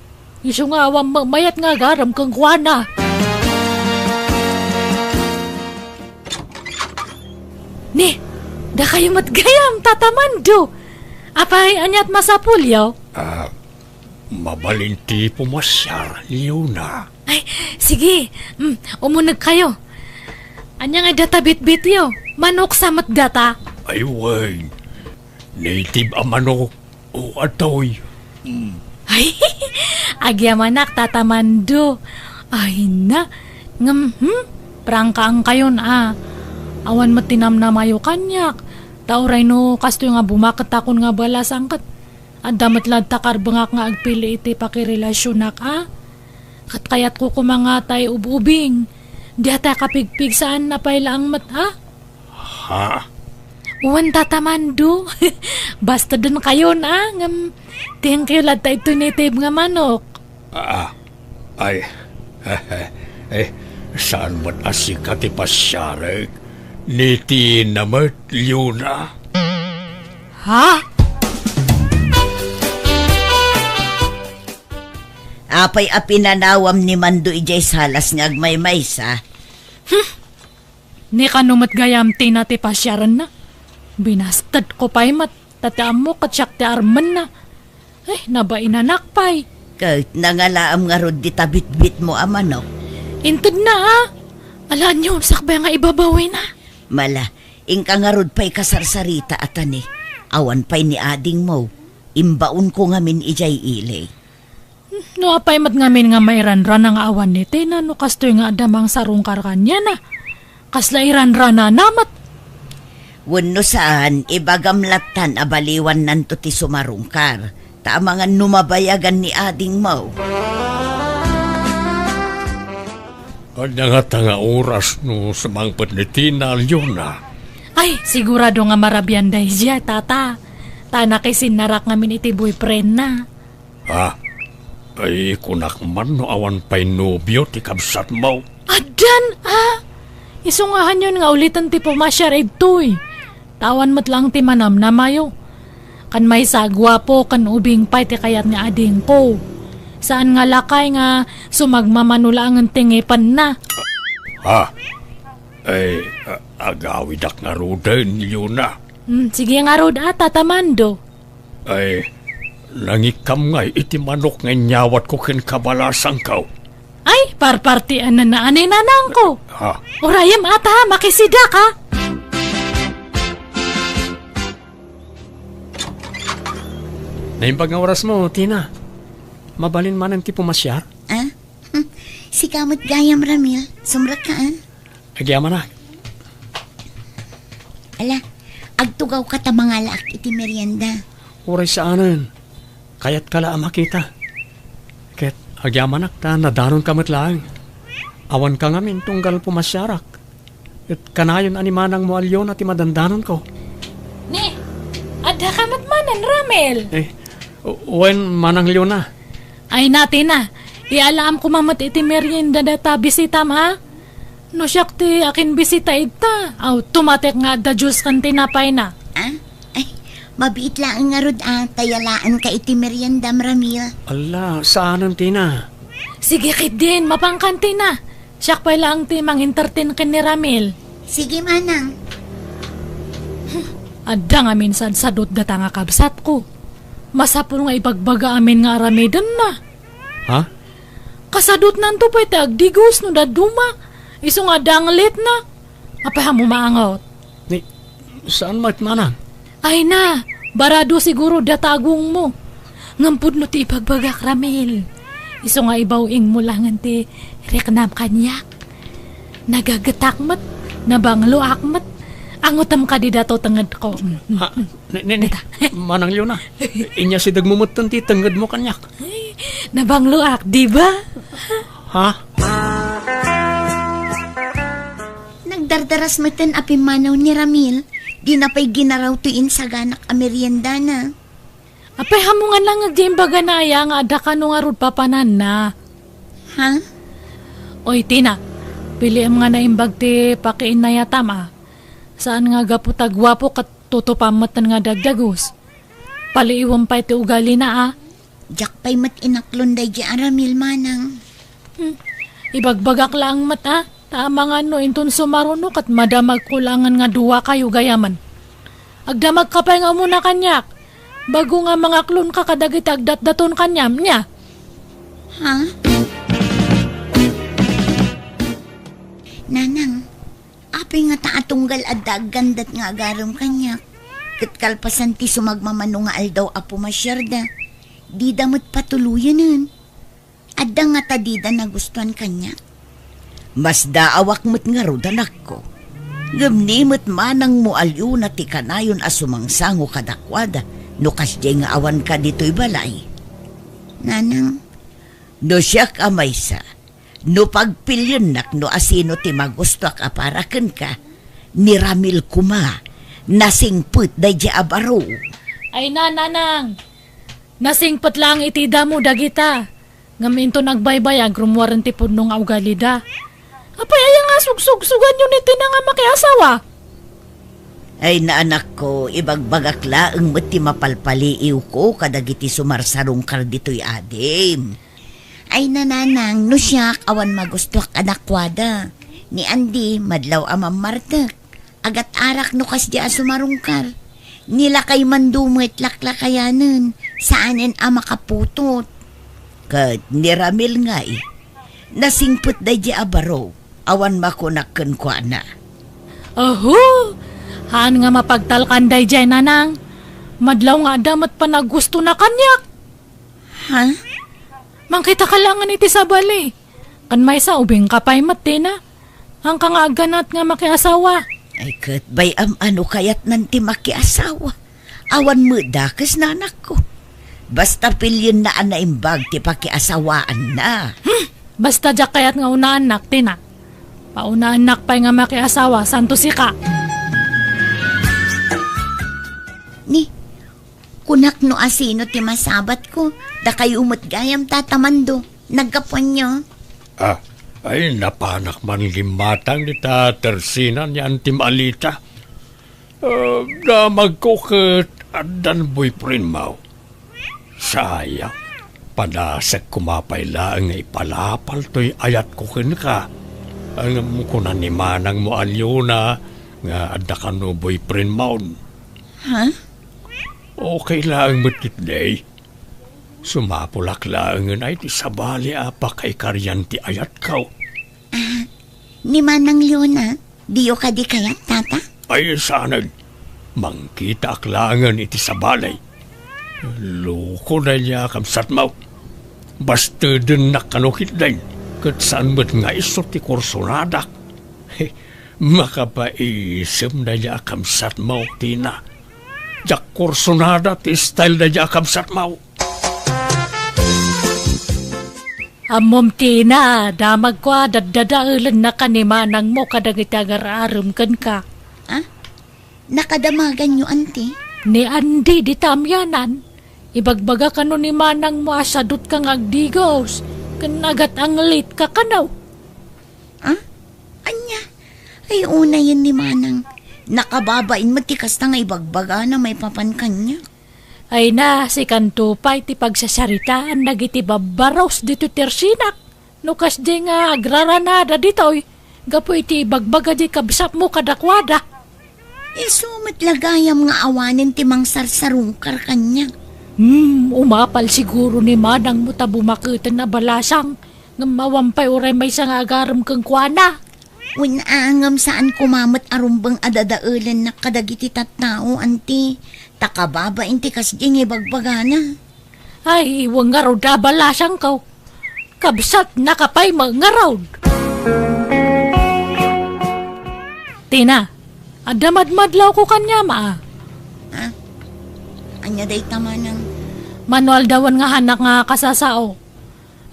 Iso nga awang mayat nga agaram kang kwana. Ni, da kayo matgayam, tatamando. Apay, anyat masapulyaw? Mabalinti pumasyar, Leona. Ay, sige, umunag kayo. Anya nga data bit-bit yo, manok sa matdata. Ay, Wayne. Native ang manok o atoy. Ay, agyamanak tatamando. Ay na, prangka ang kayon Awan matinam na mayo kanyak. Tauray no, kasto nga bumakat akon nga balas angkat. Damat lad takar bangak nga agpili iti pakirelasyonak Kat kayat ko kumangatay ububing. Di ata kapigpig saan na payla ang mat Ha? Uwan tatamando. Basta dun kayo thank you lad tayo tunitib nga manok. Ay, saan mo't asika ti pasyarek? Niti namat, Leona. Ha? Apay apinanawam ni Mando ijay salas nga agmaymaysa. Ni kanumat gayam tinati pasyaran na. Binastad ko pa'y mat. Tataam mo katsyak ti arman na. Ay, nabainanak pa'y. Kahit nangalaam nga rod di tabit-bit mo manok. Intud na Alaan nyo, sakbay nga ibabawi na. Mala, ingka nga rod pa'y kasarsarita atani. Awan pa'y ni ading mo. Imbaon ko ngamin ijay ilay. No apay mat ngamin nga may ranran nga awan ni Tina no kastoy nga adamang sarong karkanya na. Kasla iranrana namat. Wano saan, ibagamlatan abaliwan nanto ti sumarungkar. Tamangan numabayagan ni ading mo. Nga oras no sumangpat ni Tina, Leona. Ay, sigurado nga marabian dahi siya, tata. Tana kay sinarak ngamin iti boyfriend na. Ha? Ay, kunak man no awan pa'y nobyo ti kabsat mo. Adan, Isungahan yun nga ulitan ti pumasyar ito'y. Tawan mo't lang ti manam na mayo. Kan may sagwa po, kan ubing pa'y ti kayat ni ading ko. Saan nga lakay nga sumagmamanula ang tingipan na. Ha? Ay, agawidak nga roden, Leona. Sige nga rod tatamando. Ay, nangikam nga iti manok nga nyawat ko ken kabalasang kaw. Ay, parpartian na naanay nanang ko. Ha? Urayam ata, makisida ka. Naimbag nga oras mo, Tina. Mabalin man ang ti pumasyar. Si kamot gayam, Ramil. Sumrat ka, Agyaman na. Ala, agtugaw ka ta mga laak iti merienda. Uray sa anan. Kaya't kala makita. Ket agyaman ta nadaron kamot lang. Awan ka ngamin tunggal pumasyarak. At kanayon animanang mo alyon at imadandanon ko. Ni, ada kamat manan, Ramel. Wen manang liyon na. Ay natin na. Ialam ko mamat iti merienda data bisitam No siyak ti akin bisita ita. Automatic nga da Diyos kan tinapay na. Ay, mabiit lang nga rod tayalaan ka iti merienda, Ramil. Ala, saanan Tina? Sige kit din, mapangkanti na. Siyak pa lang ti mangintertin ken ni Ramil. Sige, manang. Adda nga minsan sadot data nga kabsat ko. Masapul nga ibagbaga amin nga aramidan na. Ha? Kasadot nanto pa iti agdigos no daduma. Iso nga danglit na. Apay mo maangot. Ni, saan mat manang? Ay na, barado siguro datagong mo. Ngampud no ti ipagbagak, Ramil. Iso nga ibawing mo lang ti reknam kanyak. Nagagatakmat, nabanglo akmat. Angutam ka di dato tangad ko. Ha? Ni, manang yun na. Inya si dagmumutan ti tangad mo kanyak. Nabangluak, di ba? Ha? Nagdardaras mo ten apimanaw ni Ramil. Di na pa'y ginaraw tuin sa ganak amerienda na. Apay hamungan lang nga di imbaga na ya nga ada ka nung arud papanan na. Ha? Oy, Tina, pili ang mga naimbag ti pakiin na yatam ah. Saan nga gaputa gwapo kat tutupamatan nga dagdagos. Paliiwan pa iti ugali na ah. Jak pa'y mat inaklon day di Ramil manang. Ibagbagak lang mat ah. Tama nga no, inton sumaruno kat madamag kulangan nga duwa kayo gayaman. Agdamag ka pa nga muna kanyak. Bago nga mga klon ka kadagit agdat-daton kanyam niya. Ha? Nanang, apay nga taatunggal at dagandat nga agaram kanya. Katkalpasan ti sumagmamano nga aldaw apo masyarda. Di damot patuluyan nun. Adda nga tadida na gustuhan kanya. Mas daawak mo't nga rodanak ko. Gamnimot manang mo alyo na ti kanayon asumangsango kadakwada. No kasdi nga awan ka dito'y balay. Nanang, No siyak amaysa. No pagpilyon nak no asino ti magusto ak aparaken ka. Ni Ramil kuma. Nasingput day di abaro. Ay na, nanang. Nasingpat lang iti damo dagita. Ngaminto nagbaybay agrumwaran ti punong augalida. Apay ay nga sugsugsugan yun iti na nga makiasawa. Ay na anak ko, ibagbagak laeng ti mapalpaliiw ko kadagiti sumarsarong kar dito'y adim. ay nananang, no siyak awan magustuak anakwada. Ni Andy, madlaw amam martek. Agat arak no kas di asumarungkar. Nila kay mandumit laklakayanan. Saanin ama kaputot. Kat ni Ramil nga nasingput day di abaro. Awan makunakken ko na. Aho! Haan nga mapagtalkanday dyan, nanang. Madlaw nga damat pa na gusto na kanyak. Ha? Mangkita ka langan iti sabali. Kan may sa ubing kapay mati na. Ang ka nga aganat nga makiasawa. Ay kat bay ano kayat nanti makiasawa. Awan mo dakas na anak ko. Basta pilyon na anaimbag ti pakiasawaan na. Basta dyak kayat nga unaanak, tina. Paunaanak pa'y nga makiasawa, santo sika. Ni, kunak no asino ti masabat ko. Da kayo umot gayam tatamando. Nagkapuan nyo. Ay napanak man limatang ni ta Tersina ni Antim Alita. Damag ko kat adan boyfriend mo. Sayang, padasag kumapay lang nga ipalapal to'y ayat ko ka. Ang ko na ni manang mo alyona nga adda ka no boyfriend mo. Ha? Okay lang matit day. Sumapulak lang ay ti sabali apa kay karyanti ayat kaw. Ni Manang Leona, diyo ka di kayat tata? Ay sanag, mangkita aklangan iti sabalay. Loko na niya kamsat mo. Basta din nakanukit din. Kat saan mo't nga isot ti kursonadak. Makapaisip na niya kamsat mo, Tina. Jak kursonada ti style na niya kamsat mo. Amom tina, damag ko dadadaulan na kanimanang mo kadagitagararum kan ka. Nakadamagan nyo, ante? Ni Andy di tamyanan. Ibagbaga ka no ni manang mo asadot kang agdigos. Kanagat ang late ka kanaw. Anya? Ay, una yun ni Manang. Nakababain matikas na nga ibagbaga na may papankan niya. Ay na, si Kantupay ti pagsasaritaan nagiti babaros dito tersinak. Nukas di nga agraranada ditoy. Gapo iti bagbaga di kabsap mo kadakwada. Sumit lagayam nga awanin ti mang sarsarungkar kanya. Umapal siguro ni Manang mo tabumakitan na balasang. Ngamawampay uray may sang agaram kang kwana. Winaangam saan kumamat arumbang adadaulan na kadagiti tattao, anti. Takababa inti kasding ibagbagana. Ay, iwang nga raw da balasang kaw. Kabsat nakapay mga raw. Tina, Adamad-madlaw ko kanya ma. Anya day tamanang. Manual dawan nga hanak nga kasasao.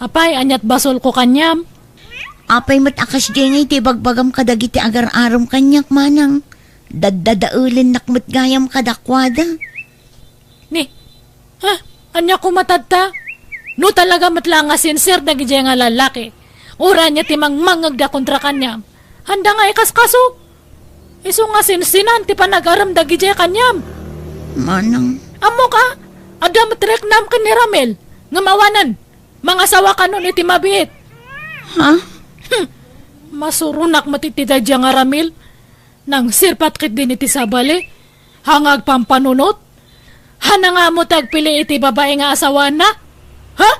Apay, anyat basol ko kanyam. Apay mat akas di ngay ti bagbagam kadagiti agar-aram kanyak manang. Daddadaulin nakmat gayam kadakwada. Ni, anya ko matadta? No talaga matlang nga sincere na gijay nga lalaki. Ura niya timang mangagda kontra kanyam. Handa nga ikaskaso. Iso nga sinsinan ti panagaram da gijay kanyam. Manang. Amo ka? Ada matrek nam ka ni Ramel. Nga mawanan. Mga sawa ka nun iti mabiit. Ha? Masurunak matitida dya nga Ramel. Nang sirpat kit din iti sabali. Hangag pampanunot. Hana nga mo tagpili iti babae nga asawa na. Ha?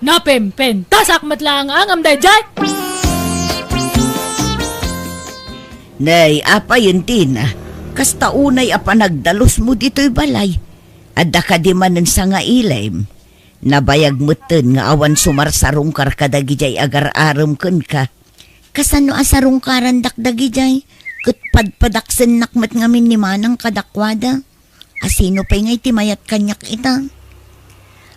Napempen. Tasak matlang ang amday jay. Nay, apa yun tina? Kasta unay apa nagdalos mo dito'y balay. Adda ka di manen sa nga ilaym. Nabayag mo ten nga awan sumarsarong kar kadagijay agar-aram kun ka. Kasano asarong karandak dagijay? Kutpadpadaksen nakmat ngamin ni manang kadakwada. Asino pa'y ngay timayat kanyak ita?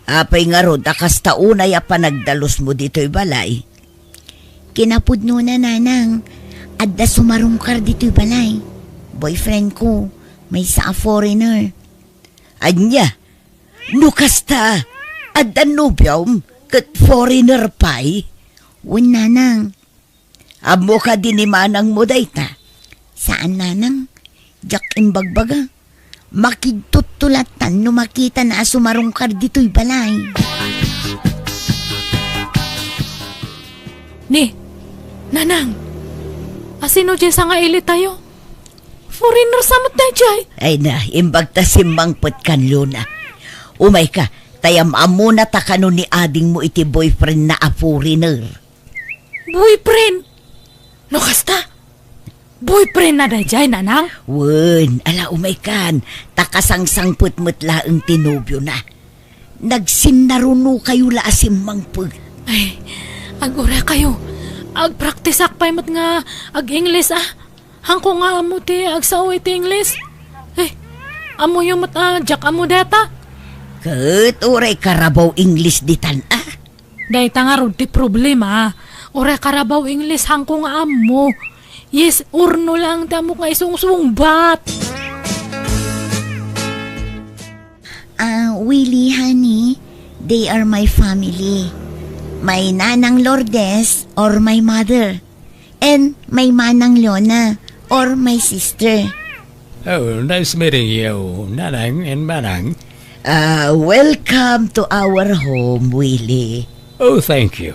Apay nga rod, kasta unay apa nagdalos mo dito'y balay. Kinapudno na nanang. Adda sumarungkar dito'y balay. Boyfriend ko, may sa foreigner. Anya, no kasta, adda nobyom, kat foreigner pa'y. Wen nanang. Amo ka din ni manang mo dayta. Saan nanang? Jack imbagbaga. Makigtutulatan no makita na sumarungkar dito'y balay. Ni, nanang. Asino dyan sa nga ilit tayo? Foreigner samot na jay. Ay na, imbagta simbangpot kan luna. Umay ka, tayam amo na takano ni ading mo iti boyfriend na a foreigner. Boyfriend? No kasta? Boyfriend na da jay, nanang? Wen, ala umay kan, takasangsangpot mo't laang tinubyo na. Nagsinnaruno kayo la simbangpot. Ay, agura kayo. Agpraktis akpay mat nga ag-Ingles Hangko nga amo ti agsaw iti Ingles. Amo yung jack amo data. Kat oray karabaw English ditan Dahita nga rod ti problema. Oray karabaw Ingles hangko nga amo. Yes, urno lang tamo nga isungsungbat. Willie, honey, they are my family. My nanang Lourdes or my mother. And my manang Leona or my sister. Oh, nice meeting you, Nanang and Manang. Welcome to our home, Willie. Oh, thank you.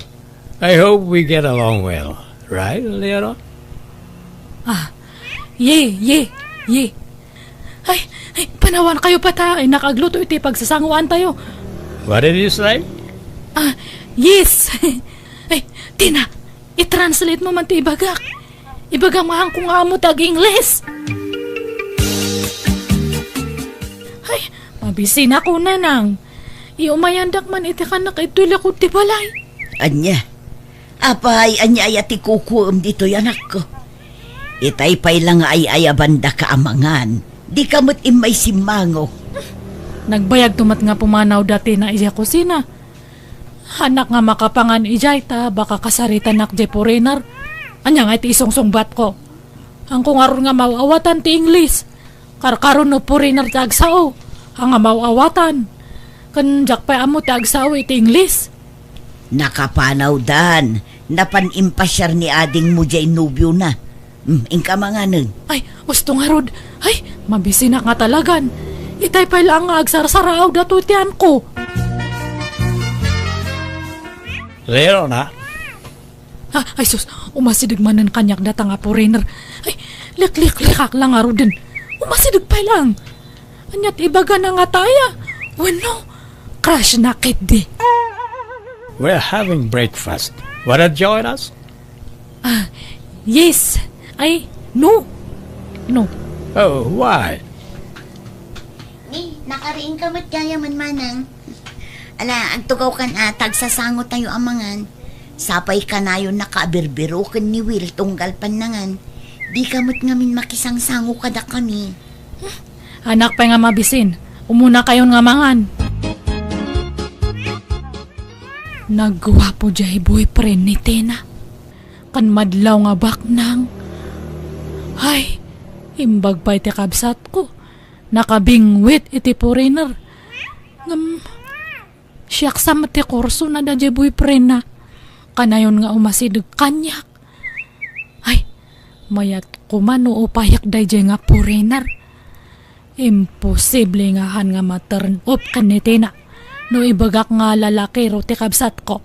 I hope we get along well. Right, Leona? Ye. Ay, panawan kayo pa ta. Ay, nakagluto iti pagsasanguan tayo. What did you say? Yes. Ay, Tina, i-translate mo man ti ibagak. Ibagak mahang kung amo tag-Ingles. Ay, mabisin ako nanang. Iumayandak man iti kanak itula ko ti balay. Anya, apay anya ayati kukuam dito anak ko. Itaypay lang ay ayabanda ka amangan. Di kamot imay simango. Nagbayag tumat nga pumanaw dati na iya kusina. Hanak nga makapangan ijay ta baka kasarita nak jay foreigner. Anya nga iti isungsungbat ko. Ang kung aron nga mawawatan ti English. Karkaron no foreigner ti agsao. Ang nga mawawatan. Kanjak pa amo ti agsao iti English. Nakapanaw dan. Napanimpasyar ni ading mo jay nubyo na. Ingka mga nun. Ay, gusto nga rod. Ay, mabisi na nga talagan. Itay pa lang nga agsarsaraaw dato tiyan ko. Leona? Ay sus, umasidig manan kanyak datang nga foreigner. Ay, lik-lik-likak lang nga rodin. Umasidig pa lang. Anyat ibaga na nga taya. Bueno, crush na kit di. We're having breakfast. Wanna join us? Yes. Ay, no. No. Oh, why? Ni, nakariin ka mat kaya man manang. Ala, agtugaw kan tagsasango tayo amangan. Sapay ka na yun nakabirbiro kan ni Will tunggal panangan. Di kamot ngamin makisangsango kada kami. Anak pa nga mabisin. Umuna kayon nga mangan. Nagwapo jay boyfriend ni Tina. Kan madlaw nga baknang. Ay, imbag pa iti kabsat ko. Nakabingwit iti foreigner. Siyak sa mati kurso na da jay boyfriend na. Kanayon nga umasidag kanyak. Ay, mayat kumano o payak day jay nga foreigner. Imposible nga han nga ma-turn up kan ni Tina. No ibagak nga lalaki ro ti kabsat ko.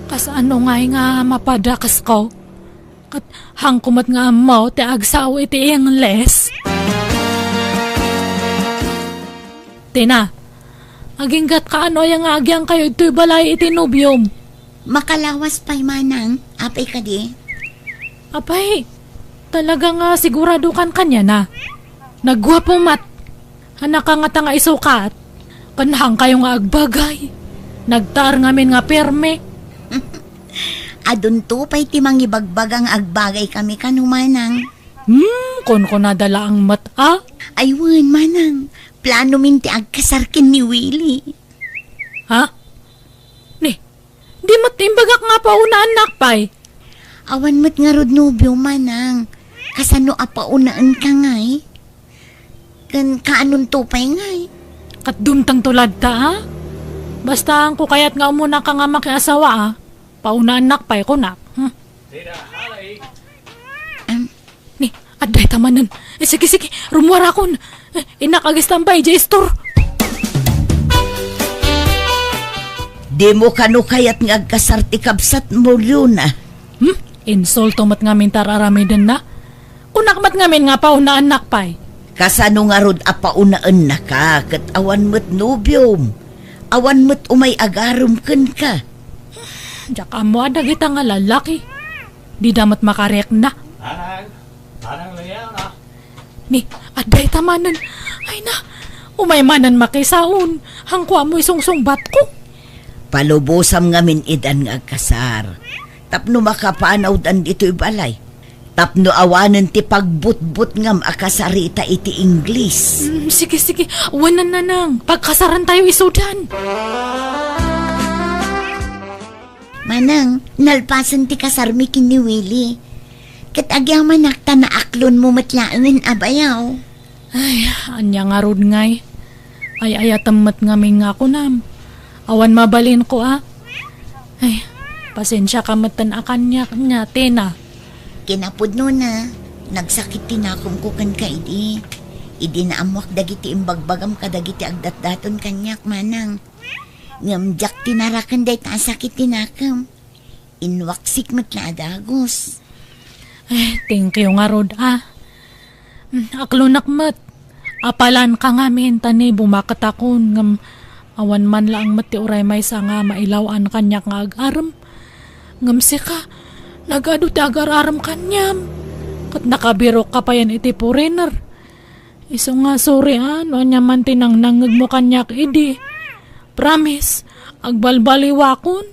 Kas ano nga mapadakas ko. Kat hangkumat nga mo ti agsaw iti Ingles. Tina, aginggat ka ano yung agyang kayo ito'y balay iti nubyom. Makalawas pa'y manang, apay ka di. Apay, talaga nga sigurado kan kanya na. Nagwapo mat. Anak ka nga isukat. Kanhang kayo nga agbagay. Nagtar ngamin nga perme. Adun to pa'y timang ibagbagang agbagay kami kanumanang. Kon ko nadala ang mata. Aywan manang, plano minti agkasarkin ni Willie. Ha? Di matimbagak nga pa una anak pay. Awan mat nga rod nobyo manang. Kasano apaunaan ka ngay? Kan kaanon to pa'y ngay? Kat dumtang tulad ta ha? Basta ang kukayat nga umuna ka nga makiasawa ha? Pauna anak pay ko nak. Ni, aday tamanan. Sige, rumuara kon. Inak agistampay, J-Store. Di mo kano kayat nga agkasarti kabsat mo yun Insulto mat nga min tararamidan na. Kunak mat nga min nga pauna anak pay. Kasano nga rod apaunaan na ka, kat awan mo't nobyom. Awan mo't umay agarom ken ka. Diyak mo adag ita nga lalaki. Di damat makarek na. Anang layaw na. Ni, aday tamanan. Ay na, umaymanan makisaon. Hangkwa mo isungsungbat ko. Palubosam nga min idan nga agkasar. Tapno makapanaw dan dito'y balay. Tapno awanan ti pagbutbut ngam akasarita iti Ingles. Sige, wanan na nang. Pagkasaran tayo isudan. Manang, nalpasan ti kasarmi kin ni Willie. Kat agyang manakta na aklon mo matlaangin abayaw. Ay, anya nga rod ngay. Ay, ayatamat nga may nga ako nam. Awan mabalin ko Ay, pasensya ka matan akan niya, Tina. Kinapod no na, nagsakit tinakom ko kan ka idi. Idi na amwak dagiti imbagbagam ka dagiti agdatdaton kanyak manang. Ngamjak tinarakan day ta sakit tinakam. Inwaksik matla dagos. Ay, thank you nga rod Aklunak mat. Apalan ka nga min tani bumakat akon ngam awan man lang mati uray may sa nga mailawan kanyak nga agaram. Ngam ka. Nagado ti agar-aram kanyam. Kat nakabiro ka pa yan iti foreigner. Iso nga sorry no nya man tinang nangag mo kanyak idi. Promise, agbalbaliwakon.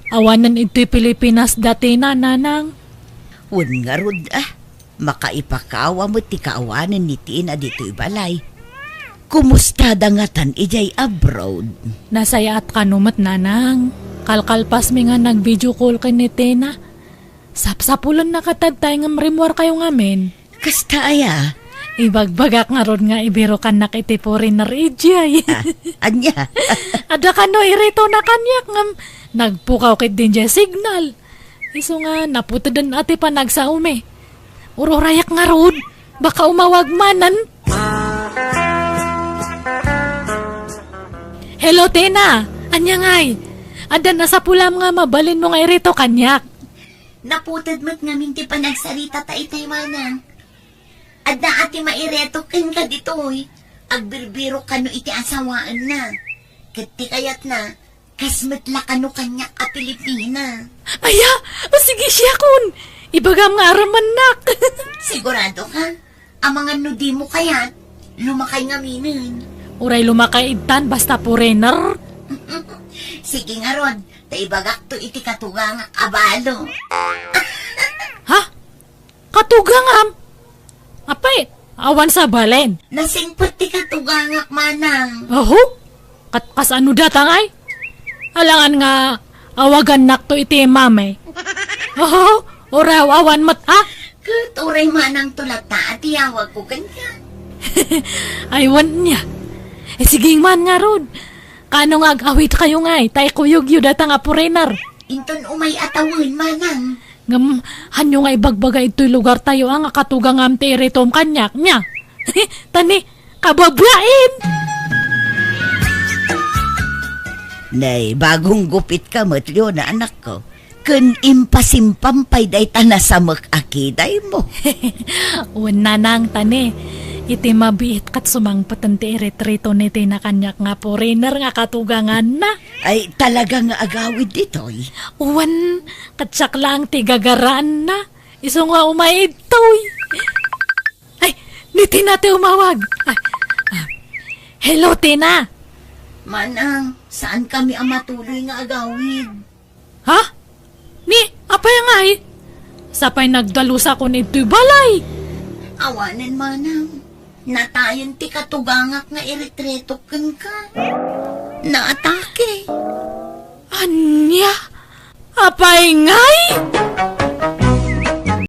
Awanan iti Pilipinas dati na nanang. Wan nga rod makaipakawa mo ti kaawanan ni Tina dito'y balay. Kumusta dangatan ijay abroad? Nasaya at kanumat nanang. Kalkalpas mi nga nag-video call kay ni Tina. Sapsapulan na katagtay nga marimuar kayo ngamin. Kasta aya? Ibagbagak nga ron nga ibiro kan nakiti foreigner ijay. Anya? Ada ka no irito na kanyak ngam. Nagpukaw kit din dyan signal. Iso nga naputadan ati pa nagsaume. Urorayak nga ron. Baka umawag manan. Hello Tina. Anya ngay. Adan na sa pulam nga mabalin mo nga irito kanyak. Naputad mo't nga minti pa nagsarita ta itay manang. Adda ati maireto ken ka ditoy. Agbirbiro kano iti asawaan na. Kati kayat na, kasmatla kano kanyak a Pilipina. Aya, sige siya kun. Ibagam nga araman nak. Sigurado ka? Amangan no di mo kayat, lumakay nga minin. Uray lumakay itan basta foreigner. Sige nga Rod, Taibagak to iti katugang abalo. Ha? Katugangam? Apay, awan sa balen. Nasingpot ti katugangak manang. Aho? Kas ano datangay? Alangan nga awagan nak to iti mame. Aho? Oraw awan mat Kuturay manang tulat na at iyawag ko kanya. Aywan niya. Siging man nga ron. Kano nga agawit kayo ngay, tay kuyog yu datang apurenar. Inton umay atawin manang. Ngam, hanyo nga ibagbagay ito'y lugar tayo ang katugang am teritom kanyak niya. Tani, kabablain! Nay, bagong gupit ka matyo na anak ko. Kun impasimpampay day tanasamak akiday mo. Una nang tani. Iti mabiit kat sumang patante retrito niti na kanyak nga foreigner nga katugangan na. Ay, talaga nga agawid ditoy. Uwan, katsak lang ti gagaraan na. Iso nga umaid to'y. Ay, ni Tina ti umawag. Hello, Tina. Manang, saan kami ang matuloy nga agawid? Ha? Ni, apay nga eh. Sapay nagdalusa ko nito'y balay. Awanan manang. Natayon ti katugangak nga iretreto kan ka. Naatake. Anya? Apay ngay?